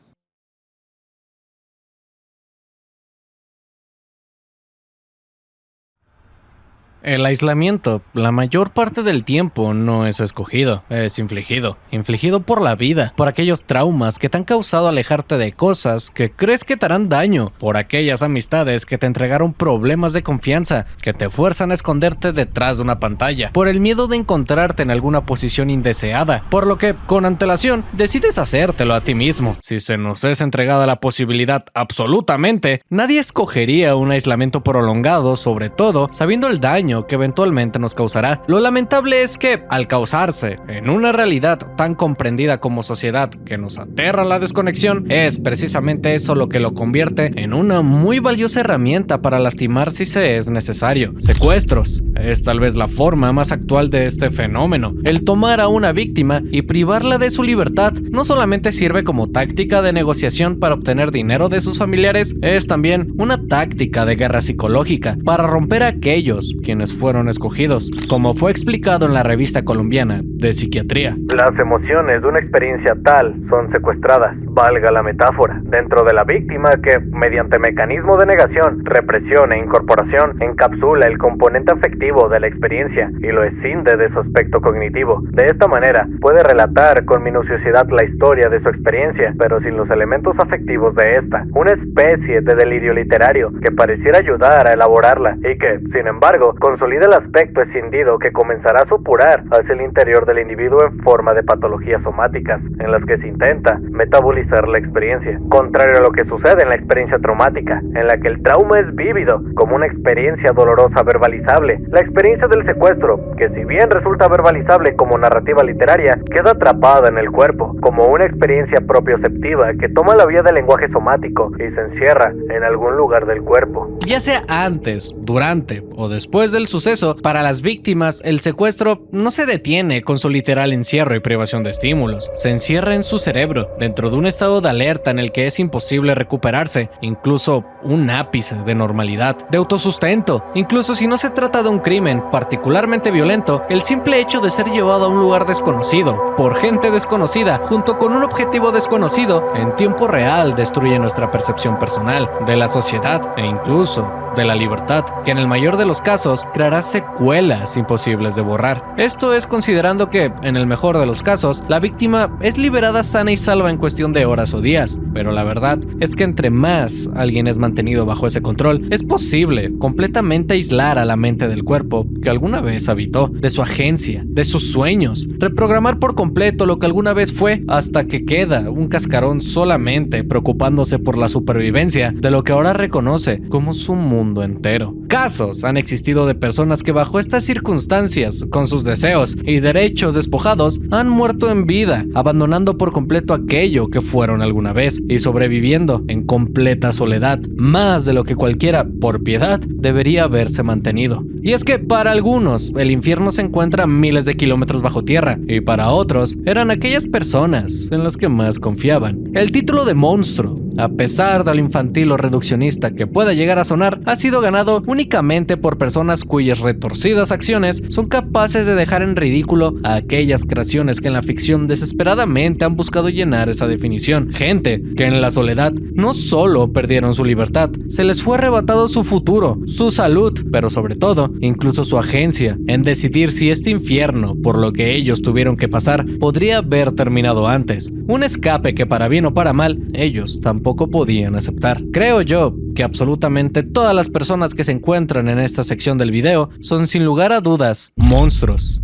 El aislamiento, la mayor parte del tiempo, no es escogido, es infligido. Infligido por la vida, por aquellos traumas que te han causado alejarte de cosas que crees que te harán daño, por aquellas amistades que te entregaron problemas de confianza, que te fuerzan a esconderte detrás de una pantalla, por el miedo de encontrarte en alguna posición indeseada, por lo que, con antelación, decides hacértelo a ti mismo. Si se nos es entregada la posibilidad absolutamente, nadie escogería un aislamiento prolongado, sobre todo sabiendo el daño que eventualmente nos causará. Lo lamentable es que, al causarse en una realidad tan comprendida como sociedad que nos aterra la desconexión, es precisamente eso lo que lo convierte en una muy valiosa herramienta para lastimar si se es necesario. Secuestros es tal vez la forma más actual de este fenómeno. El tomar a una víctima y privarla de su libertad no solamente sirve como táctica de negociación para obtener dinero de sus familiares, es también una táctica de guerra psicológica para romper a aquellos quienes fueron escogidos, como fue explicado en la revista colombiana de psiquiatría. Las emociones de una experiencia tal son secuestradas, valga la metáfora, dentro de la víctima que, mediante mecanismo de negación, represión e incorporación, encapsula el componente afectivo de la experiencia y lo escinde de su aspecto cognitivo. De esta manera, puede relatar con minuciosidad la historia de su experiencia, pero sin los elementos afectivos de esta, una especie de delirio literario que pareciera ayudar a elaborarla y que, sin embargo, consolida el aspecto escindido que comenzará a supurar hacia el interior del individuo en forma de patologías somáticas, en las que se intenta metabolizar la experiencia. Contrario a lo que sucede en la experiencia traumática, en la que el trauma es vívido, como una experiencia dolorosa verbalizable, la experiencia del secuestro, que si bien resulta verbalizable como narrativa literaria, queda atrapada en el cuerpo, como una experiencia propioceptiva que toma la vía del lenguaje somático y se encierra en algún lugar del cuerpo. Ya sea antes, durante o después del suceso, para las víctimas, el secuestro no se detiene con su literal encierro y privación de estímulos. Se encierra en su cerebro, dentro de un estado de alerta en el que es imposible recuperarse, incluso un ápice de normalidad, de autosustento. Incluso si no se trata de un crimen particularmente violento, el simple hecho de ser llevado a un lugar desconocido, por gente desconocida, junto con un objetivo desconocido, en tiempo real destruye nuestra percepción personal, de la sociedad e incluso de la libertad, que en el mayor de los casos creará secuelas imposibles de borrar. Esto es considerando que, en el mejor de los casos, la víctima es liberada sana y salva en cuestión de horas o días, pero la verdad es que entre más alguien es mantenido bajo ese control, es posible completamente aislar a la mente del cuerpo que alguna vez habitó, de su agencia, de sus sueños, reprogramar por completo lo que alguna vez fue, hasta que queda un cascarón solamente preocupándose por la supervivencia de lo que ahora reconoce como su mundo entero. Casos han existido de personas que bajo estas circunstancias, con sus deseos y derechos despojados, han muerto en vida, abandonando por completo aquello que fueron alguna vez y sobreviviendo en completa soledad, más de lo que cualquiera, por piedad, debería haberse mantenido. Y es que para algunos el infierno se encuentra a miles de kilómetros bajo tierra, y para otros eran aquellas personas en las que más confiaban. El título de monstruo, a pesar de lo infantil o reduccionista que pueda llegar a sonar, ha sido ganado únicamente por personas cuyas retorcidas acciones son capaces de dejar en ridículo a aquellas creaciones que en la ficción desesperadamente han buscado llenar esa definición. Gente que en la soledad no solo perdieron su libertad, se les fue arrebatado su futuro, su salud, pero sobre todo, incluso su agencia en decidir si este infierno, por lo que ellos tuvieron que pasar, podría haber terminado antes. Un escape que para bien o para mal, ellos tampoco podían aceptar. Creo yo que absolutamente todas las personas que se encuentran en esta sección del video son sin lugar a dudas monstruos.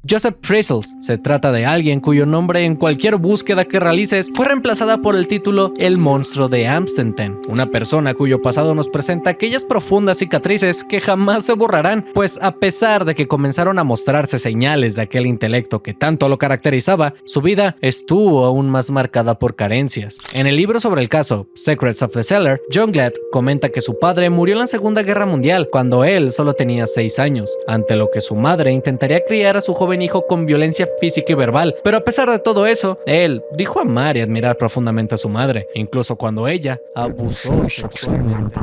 Joseph Fritzl se trata de alguien cuyo nombre en cualquier búsqueda que realices fue reemplazada por el título El monstruo de Amstetten, una persona cuyo pasado nos presenta aquellas profundas cicatrices que jamás se borrarán, pues a pesar de que comenzaron a mostrarse señales de aquel intelecto que tanto lo caracterizaba, su vida estuvo aún más marcada por carencias. En el libro sobre el caso Secrets of the Cellar, John Glatt comenta que su padre murió en la Segunda Guerra Mundial cuando él solo tenía 6 años, ante lo que su madre intentaría criar a su joven hijo con violencia física y verbal, pero a pesar de todo eso, él dijo amar y admirar profundamente a su madre, incluso cuando ella abusó sexualmente.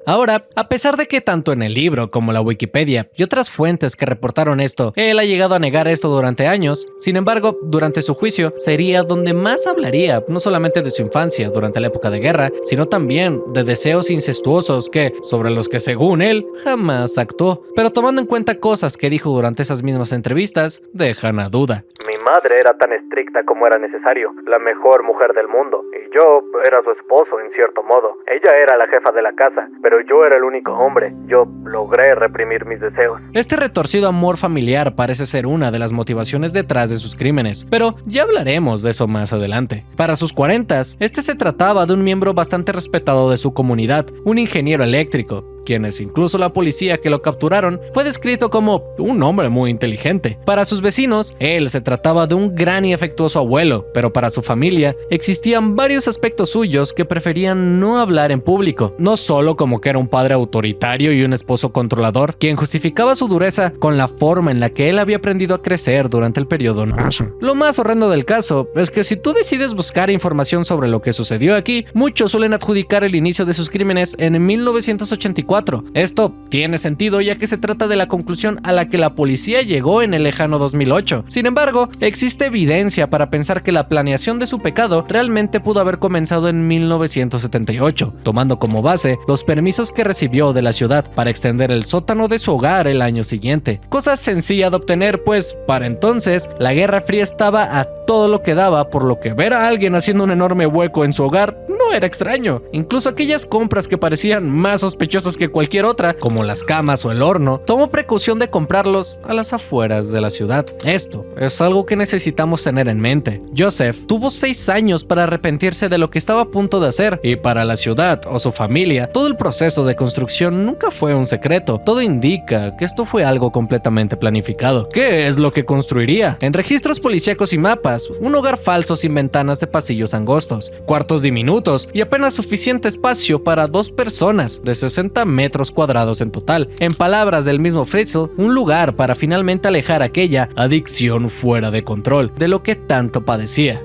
Ahora, a pesar de que tanto en el libro como la Wikipedia y otras fuentes que reportaron esto, él ha llegado a negar esto durante años, sin embargo, durante su juicio sería donde más hablaría no solamente de su infancia durante la época de guerra, sino también de deseos incestuosos sobre los que según él jamás actuó, pero tomando en cuenta cosas que dijo durante esas mismas entrevistas, dejan a duda. Mi madre era tan estricta como era necesario, la mejor mujer del mundo, y yo era su esposo en cierto modo. Ella era la jefa de la casa, pero yo era el único hombre. Yo logré reprimir mis deseos. Este retorcido amor familiar parece ser una de las motivaciones detrás de sus crímenes, pero ya hablaremos de eso más adelante. Para sus 40s, este se trataba de un miembro bastante respetado de su comunidad, un ingeniero eléctrico, quienes incluso la policía que lo capturaron fue descrito como un hombre muy inteligente. Para sus vecinos, él se trataba de un gran y afectuoso abuelo, pero para su familia existían varios aspectos suyos que preferían no hablar en público, no solo como que era un padre autoritario y un esposo controlador, quien justificaba su dureza con la forma en la que él había aprendido a crecer durante el periodo nazi. Lo más horrendo del caso es que si tú decides buscar información sobre lo que sucedió aquí, muchos suelen adjudicar el inicio de sus crímenes en 1984. Esto tiene sentido ya que se trata de la conclusión a la que la policía llegó en el lejano 2008. Sin embargo, existe evidencia para pensar que la planeación de su pecado realmente pudo haber comenzado en 1978, tomando como base los permisos que recibió de la ciudad para extender el sótano de su hogar el año siguiente. Cosa sencilla de obtener, pues para entonces la Guerra Fría estaba a todo lo que daba, por lo que ver a alguien haciendo un enorme hueco en su hogar no era extraño. Incluso aquellas compras que parecían más sospechosas que cualquier otra, como las camas o el horno, tomó precaución de comprarlos a las afueras de la ciudad. Esto es algo que necesitamos tener en mente. Joseph tuvo 6 años para arrepentirse de lo que estaba a punto de hacer, y para la ciudad o su familia, todo el proceso de construcción nunca fue un secreto. Todo indica que esto fue algo completamente planificado. ¿Qué es lo que construiría? En registros policíacos y mapas, un hogar falso sin ventanas de pasillos angostos, cuartos diminutos y apenas suficiente espacio para 2 personas de 60 metros cuadrados en total. En palabras del mismo Fritzl, un lugar para finalmente alejar aquella adicción fuera de control de lo que tanto padecía.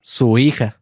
Su hija.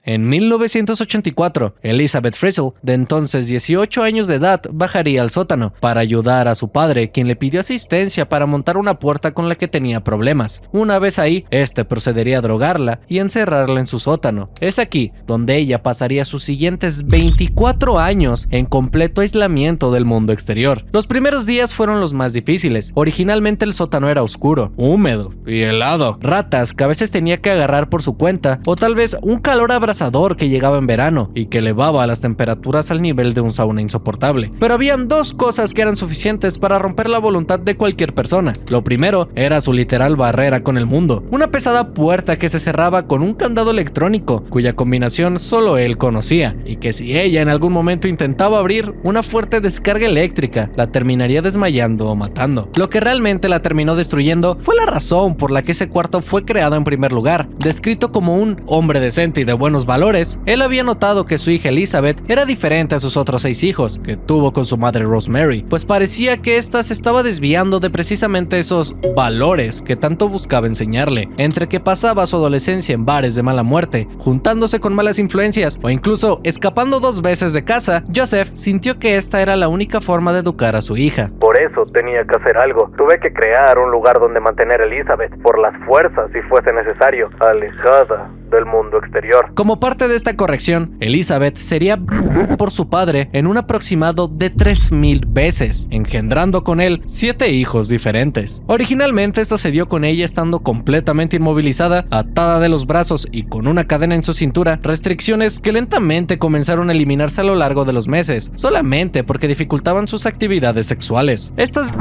En 1984, Elizabeth Frizzle, de entonces 18 años de edad, bajaría al sótano para ayudar a su padre, quien le pidió asistencia para montar una puerta con la que tenía problemas. Una vez ahí, este procedería a drogarla y encerrarla en su sótano. Es aquí donde ella pasaría sus siguientes 24 años en completo aislamiento del mundo exterior. Los primeros días fueron los más difíciles. Originalmente el sótano era oscuro, húmedo y helado. Ratas que a veces tenía que agarrar por su cuenta, o tal vez un calor abrasador que llegaba en verano y que elevaba las temperaturas al nivel de un sauna insoportable. Pero habían dos cosas que eran suficientes para romper la voluntad de cualquier persona. Lo primero era su literal barrera con el mundo, una pesada puerta que se cerraba con un candado electrónico, cuya combinación solo él conocía, y que si ella en algún momento intentaba abrir, una fuerte descarga eléctrica la terminaría desmayando o matando. Lo que realmente la terminó destruyendo fue la razón por la que ese cuarto fue creado en primer lugar. Descrito como un hombre decente y de buenos valores, él había notado que su hija Elizabeth era diferente a sus otros 6 hijos que tuvo con su madre Rosemary, pues parecía que ésta se estaba desviando de precisamente esos valores que tanto buscaba enseñarle, entre que pasaba su adolescencia en bares de mala muerte, juntándose con malas influencias o incluso escapando 2 veces de casa. Joseph sintió que esta era la única forma de educar a su hija. Por eso tenía que hacer algo. Tuve que crear un lugar donde mantener a Elizabeth, por las fuerzas si fuese necesario, alejada del mundo exterior. Como parte de esta corrección, Elizabeth sería por su padre en un aproximado de 3000 veces, engendrando con él 7 hijos diferentes. Originalmente esto se dio con ella estando completamente inmovilizada, atada de los brazos y con una cadena en su cintura, restricciones que lentamente comenzaron a eliminarse a lo largo de los meses, solamente porque dificultaban sus actividades sexuales. Estas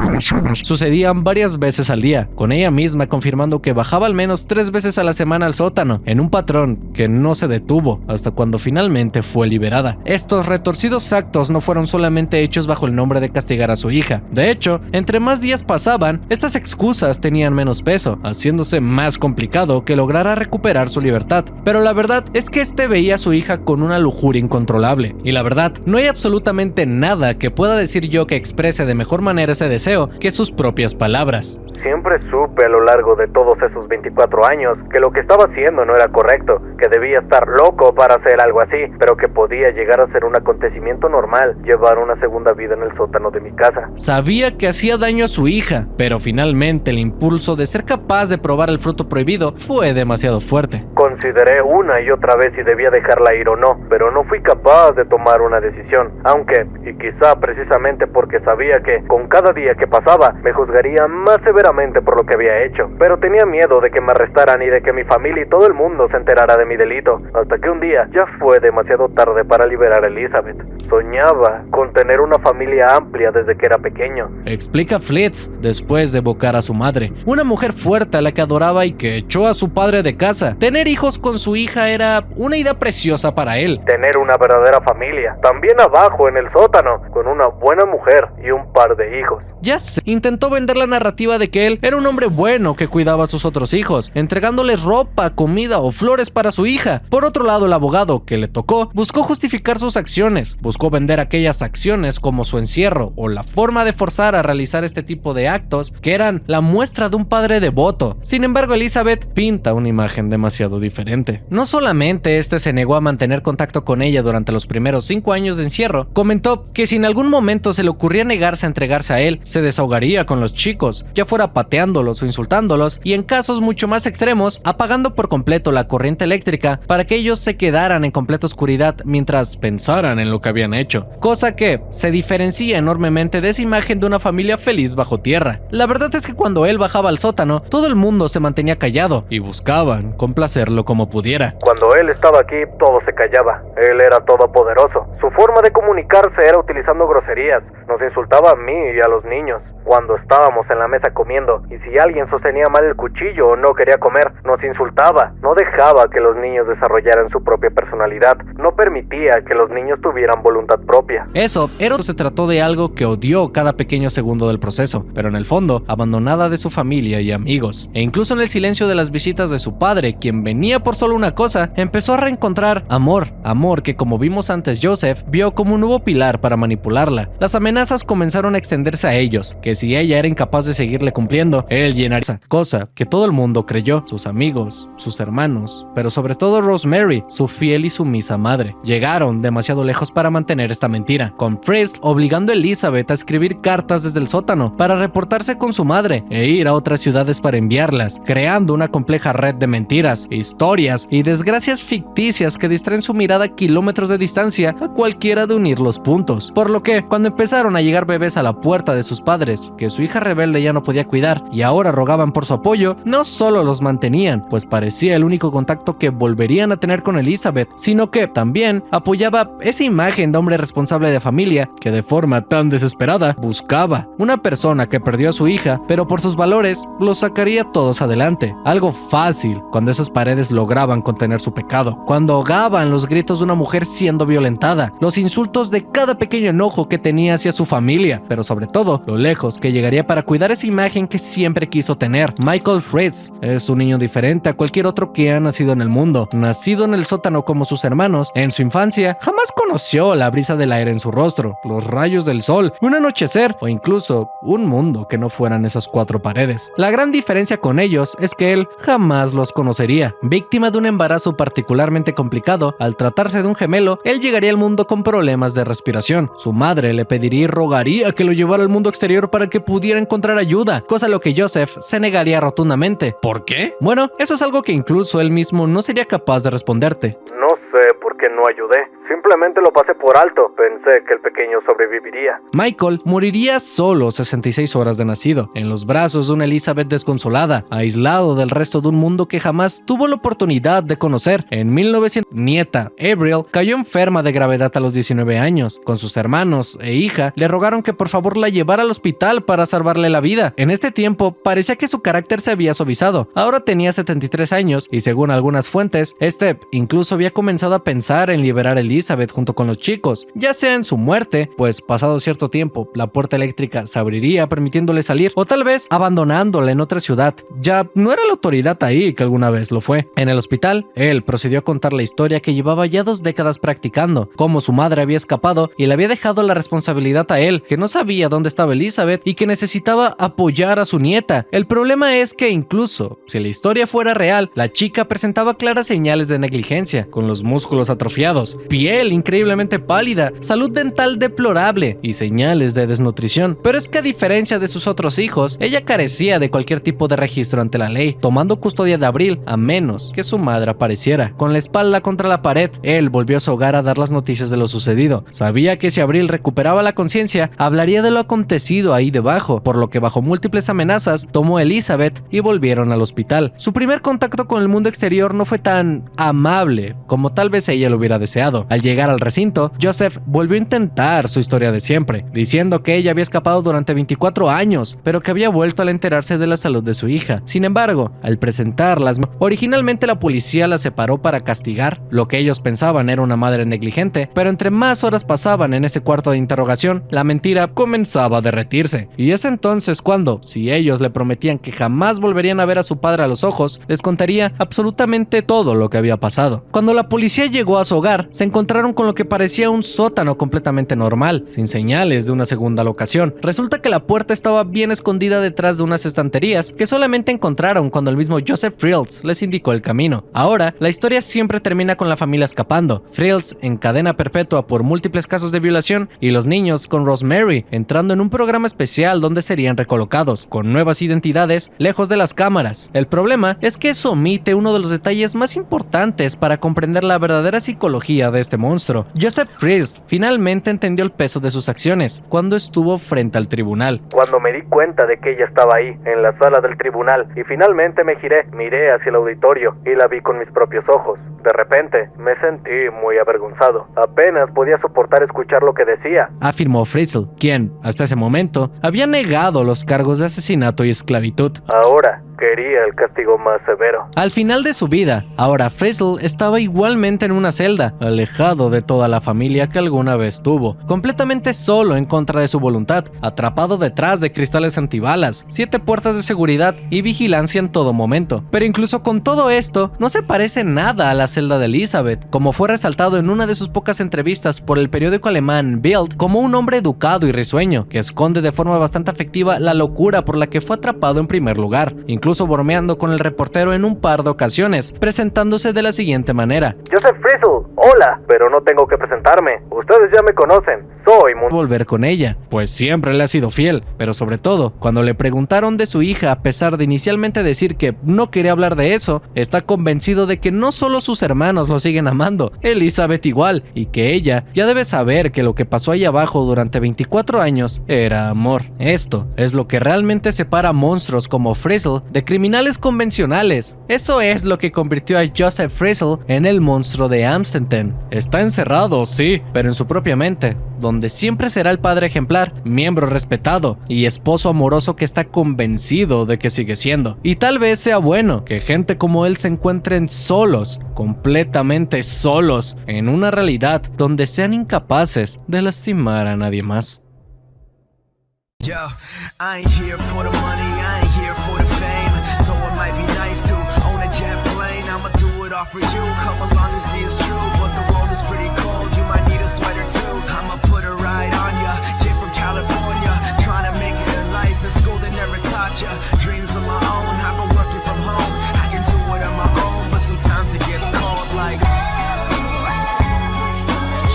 sucedían varias veces al día, con ella misma confirmando que bajaba al menos 3 veces a la semana al sótano, en un patrón que no se detuvo hasta cuando finalmente fue liberada. Estos retorcidos actos no fueron solamente hechos bajo el nombre de castigar a su hija. De hecho, entre más días pasaban, estas excusas tenían menos peso, haciéndose más complicado que lograra recuperar su libertad. Pero la verdad es que veía a su hija con una lujuria incontrolable. Y la verdad, no hay absolutamente nada que pueda decir yo que exprese de mejor manera ese deseo que sus propias palabras. Siempre supe a lo largo de todos esos 24 años que lo que estaba haciendo no era correcto, que debía estar loco para hacer algo así, pero que podía llegar a ser un acontecimiento normal, llevar una segunda vida en el sótano de mi casa. Sabía que hacía daño a su hija, pero finalmente el impulso de ser capaz de probar el fruto prohibido fue demasiado fuerte. Consideré una y otra vez si debía dejarla ir o no, pero no fui capaz de tomar una decisión, aunque, y quizá precisamente porque sabía que con cada día que pasaba me juzgaría más severamente por lo que había hecho, pero tenía miedo de que me arrestaran y de que mi familia y todo el mundo se enterara de mi delito, hasta que un día ya fue demasiado tarde para liberar a Elizabeth. Soñaba con tener una familia amplia desde que era pequeño, explica Flitz después de evocar a su madre, una mujer fuerte a la que adoraba y que echó a su padre de casa. Tener hijos con su hija era una idea preciosa para él. Tener una verdadera familia, también abajo en el sótano, con una buena mujer y un par de hijos. Ya sé, intentó vender la narrativa de que él era un hombre bueno que cuidaba a sus otros hijos, entregándoles ropa, comida o flores para su hija. Por otro lado, el abogado que le tocó buscó justificar sus acciones, buscó vender aquellas acciones como su encierro o la forma de forzar a realizar este tipo de actos que eran la muestra de un padre devoto. Sin embargo, Elizabeth pinta una imagen demasiado diferente. No solamente se negó a mantener contacto con ella durante los primeros 5 años de encierro, comentó que si en algún momento se le ocurría negarse a entregarse a él, se desahogaría con los chicos, ya fuera pateándolos o insultándolos, y en casos mucho más extremos, apagando por completo la corriente eléctrica para que ellos se quedaran en completa oscuridad mientras pensaran en lo que habían hecho, cosa que se diferencia enormemente de esa imagen de una familia feliz bajo tierra. La verdad es que cuando él bajaba al sótano, todo el mundo se mantenía callado y buscaban complacerlo como pudiera. Cuando él estaba aquí, todo se callaba. Él era todopoderoso. Su forma de comunicarse era utilizando groserías. Nos insultaba a mí y a los niños cuando estábamos en la mesa comiendo, y si alguien sostenía mal el cuchillo o no quería comer, nos insultaba. No dejaba que los niños desarrollaran su propia personalidad, no permitía que los niños tuvieran voluntad propia. Eros se trató de algo que odió cada pequeño segundo del proceso, pero en el fondo, abandonada de su familia y amigos, e incluso en el silencio de las visitas de su padre, quien venía por solo una cosa, empezó a reencontrar amor que, como vimos antes, Joseph vio como un nuevo pilar para manipularla. Las amenazas comenzaron a extenderse a ellos, que que si ella era incapaz de seguirle cumpliendo, él llenaría esa cosa que todo el mundo creyó, sus amigos, sus hermanos, pero sobre todo Rosemary, su fiel y sumisa madre. Llegaron demasiado lejos para mantener esta mentira, con Frizzle obligando a Elizabeth a escribir cartas desde el sótano para reportarse con su madre e ir a otras ciudades para enviarlas, creando una compleja red de mentiras, historias y desgracias ficticias que distraen su mirada a kilómetros de distancia a cualquiera de unir los puntos. Por lo que, cuando empezaron a llegar bebés a la puerta de sus padres, que su hija rebelde ya no podía cuidar y ahora rogaban por su apoyo, no solo los mantenían, pues parecía el único contacto que volverían a tener con Elizabeth, sino que también apoyaba esa imagen de hombre responsable de familia que de forma tan desesperada buscaba. Una persona que perdió a su hija, pero por sus valores los sacaría todos adelante. Algo fácil cuando esas paredes lograban contener su pecado, cuando ahogaban los gritos de una mujer siendo violentada, los insultos de cada pequeño enojo que tenía hacia su familia, pero sobre todo, lo lejos que llegaría para cuidar esa imagen que siempre quiso tener. Michael Frizzle es un niño diferente a cualquier otro que ha nacido en el mundo. Nacido en el sótano como sus hermanos, en su infancia jamás conoció la brisa del aire en su rostro, los rayos del sol, un anochecer o incluso un mundo que no fueran esas cuatro paredes. La gran diferencia con ellos es que él jamás los conocería. Víctima de un embarazo particularmente complicado, al tratarse de un gemelo, él llegaría al mundo con problemas de respiración. Su madre le pediría y rogaría que lo llevara al mundo exterior para que pudiera encontrar ayuda, cosa a lo que Joseph se negaría rotundamente. ¿Por qué? Bueno, eso es algo que incluso él mismo no sería capaz de responderte. No sé por qué no ayudé. Simplemente lo pasé por alto. Pensé que el pequeño sobreviviría. Michael moriría solo 66 horas de nacido, en los brazos de una Elizabeth desconsolada, aislado del resto de un mundo que jamás tuvo la oportunidad de conocer. En 1900, nieta Avril cayó enferma de gravedad a los 19 años. Con sus hermanos e hija, le rogaron que por favor la llevara al hospital para salvarle la vida. En este tiempo, parecía que su carácter se había suavizado. Ahora tenía 73 años y según algunas fuentes, incluso había comenzado a pensar en liberar a Elizabeth junto con los chicos, ya sea en su muerte, pues pasado cierto tiempo, la puerta eléctrica se abriría permitiéndole salir, o tal vez abandonándola en otra ciudad. Ya no era la autoridad ahí que alguna vez lo fue. En el hospital, él procedió a contar la historia que llevaba ya 2 décadas practicando, cómo su madre había escapado y le había dejado la responsabilidad a él, que no sabía dónde estaba Elizabeth y que necesitaba apoyar a su nieta. El problema es que incluso si la historia fuera real, la chica presentaba claras señales de negligencia, con los músculos atrofiados, piel increíblemente pálida, salud dental deplorable y señales de desnutrición. Pero es que a diferencia de sus otros hijos, ella carecía de cualquier tipo de registro ante la ley, tomando custodia de Avril a menos que su madre apareciera. Con la espalda contra la pared, él volvió a su hogar a dar las noticias de lo sucedido. Sabía que si Avril recuperaba la conciencia, hablaría de lo acontecido ahí debajo, por lo que bajo múltiples amenazas, tomó a Elizabeth y volvieron al hospital. Su primer contacto con el mundo exterior no fue tan amable como tal vez ella lo hubiera deseado. Al llegar al recinto, Joseph volvió a intentar su historia de siempre, diciendo que ella había escapado durante 24 años, pero que había vuelto al enterarse de la salud de su hija. Sin embargo, al presentarlas, originalmente la policía la separó para castigar. Lo que ellos pensaban era una madre negligente, pero entre más horas pasaban en ese cuarto de interrogación, la mentira comenzaba a derretirse. Y es entonces cuando, si ellos le prometían que jamás volverían a ver a su padre a los ojos, les contaría absolutamente todo lo que había pasado. Cuando la policía llegó a su hogar, se encontraron con lo que parecía un sótano completamente normal, sin señales de una segunda locación. Resulta que la puerta estaba bien escondida detrás de unas estanterías que solamente encontraron cuando el mismo Joseph Frizzle les indicó el camino. Ahora, la historia siempre termina con la familia escapando, Frizzle en cadena perpetua por múltiples casos de violación y los niños con Rosemary entrando en un programa especial donde serían recolocados, con nuevas identidades, lejos de las cámaras. El problema es que eso omite uno de los detalles más importantes para comprender la verdadera psicología de este monstruo. Joseph Frizzle finalmente entendió el peso de sus acciones cuando estuvo frente al tribunal. Cuando me di cuenta de que ella estaba ahí, en la sala del tribunal, y finalmente miré hacia el auditorio y la vi con mis propios ojos. De repente, me sentí muy avergonzado. Apenas podía soportar escuchar lo que decía, afirmó Frizzle, quien, hasta ese momento, había negado los cargos de asesinato y esclavitud. Ahora quería el castigo más severo. Al final de su vida, ahora Frizzle estaba igualmente en una celda, alejado de toda la familia que alguna vez tuvo, completamente solo en contra de su voluntad, atrapado detrás de cristales antibalas, 7 puertas de seguridad y vigilancia en todo momento. Pero incluso con todo esto, no se parece nada a la celda de Elizabeth, como fue resaltado en una de sus pocas entrevistas por el periódico alemán Bild, como un hombre educado y risueño, que esconde de forma bastante afectiva la locura por la que fue atrapado en primer lugar, incluso bromeando con el reportero en un par de ocasiones, presentándose de la siguiente manera: Joseph Frizzle, hola, pero no tengo que presentarme, ustedes ya me conocen, soy volver con ella, pues siempre le ha sido fiel, pero sobre todo, cuando le preguntaron de su hija, a pesar de inicialmente decir que no quería hablar de eso, está convencido de que no solo sus hermanos lo siguen amando, Elizabeth igual, y que ella ya debe saber que lo que pasó ahí abajo durante 24 años era amor. Esto es lo que realmente separa a monstruos como Frizzle de criminales convencionales. Eso es lo que convirtió a Joseph Frizzle en el monstruo de Amstetten. Está encerrado, sí, pero en su propia mente, donde siempre será el padre ejemplar, miembro respetado y esposo amoroso que está convencido de que sigue siendo. Y tal vez sea bueno que gente como él se encuentren solos, completamente solos, en una realidad donde sean incapaces de lastimar a nadie más. Yo, I ain't here for the money, I ain't here for the fame. Though it might be nice to own a jet plane, I'ma do it all for you. Come along and see it's true, but the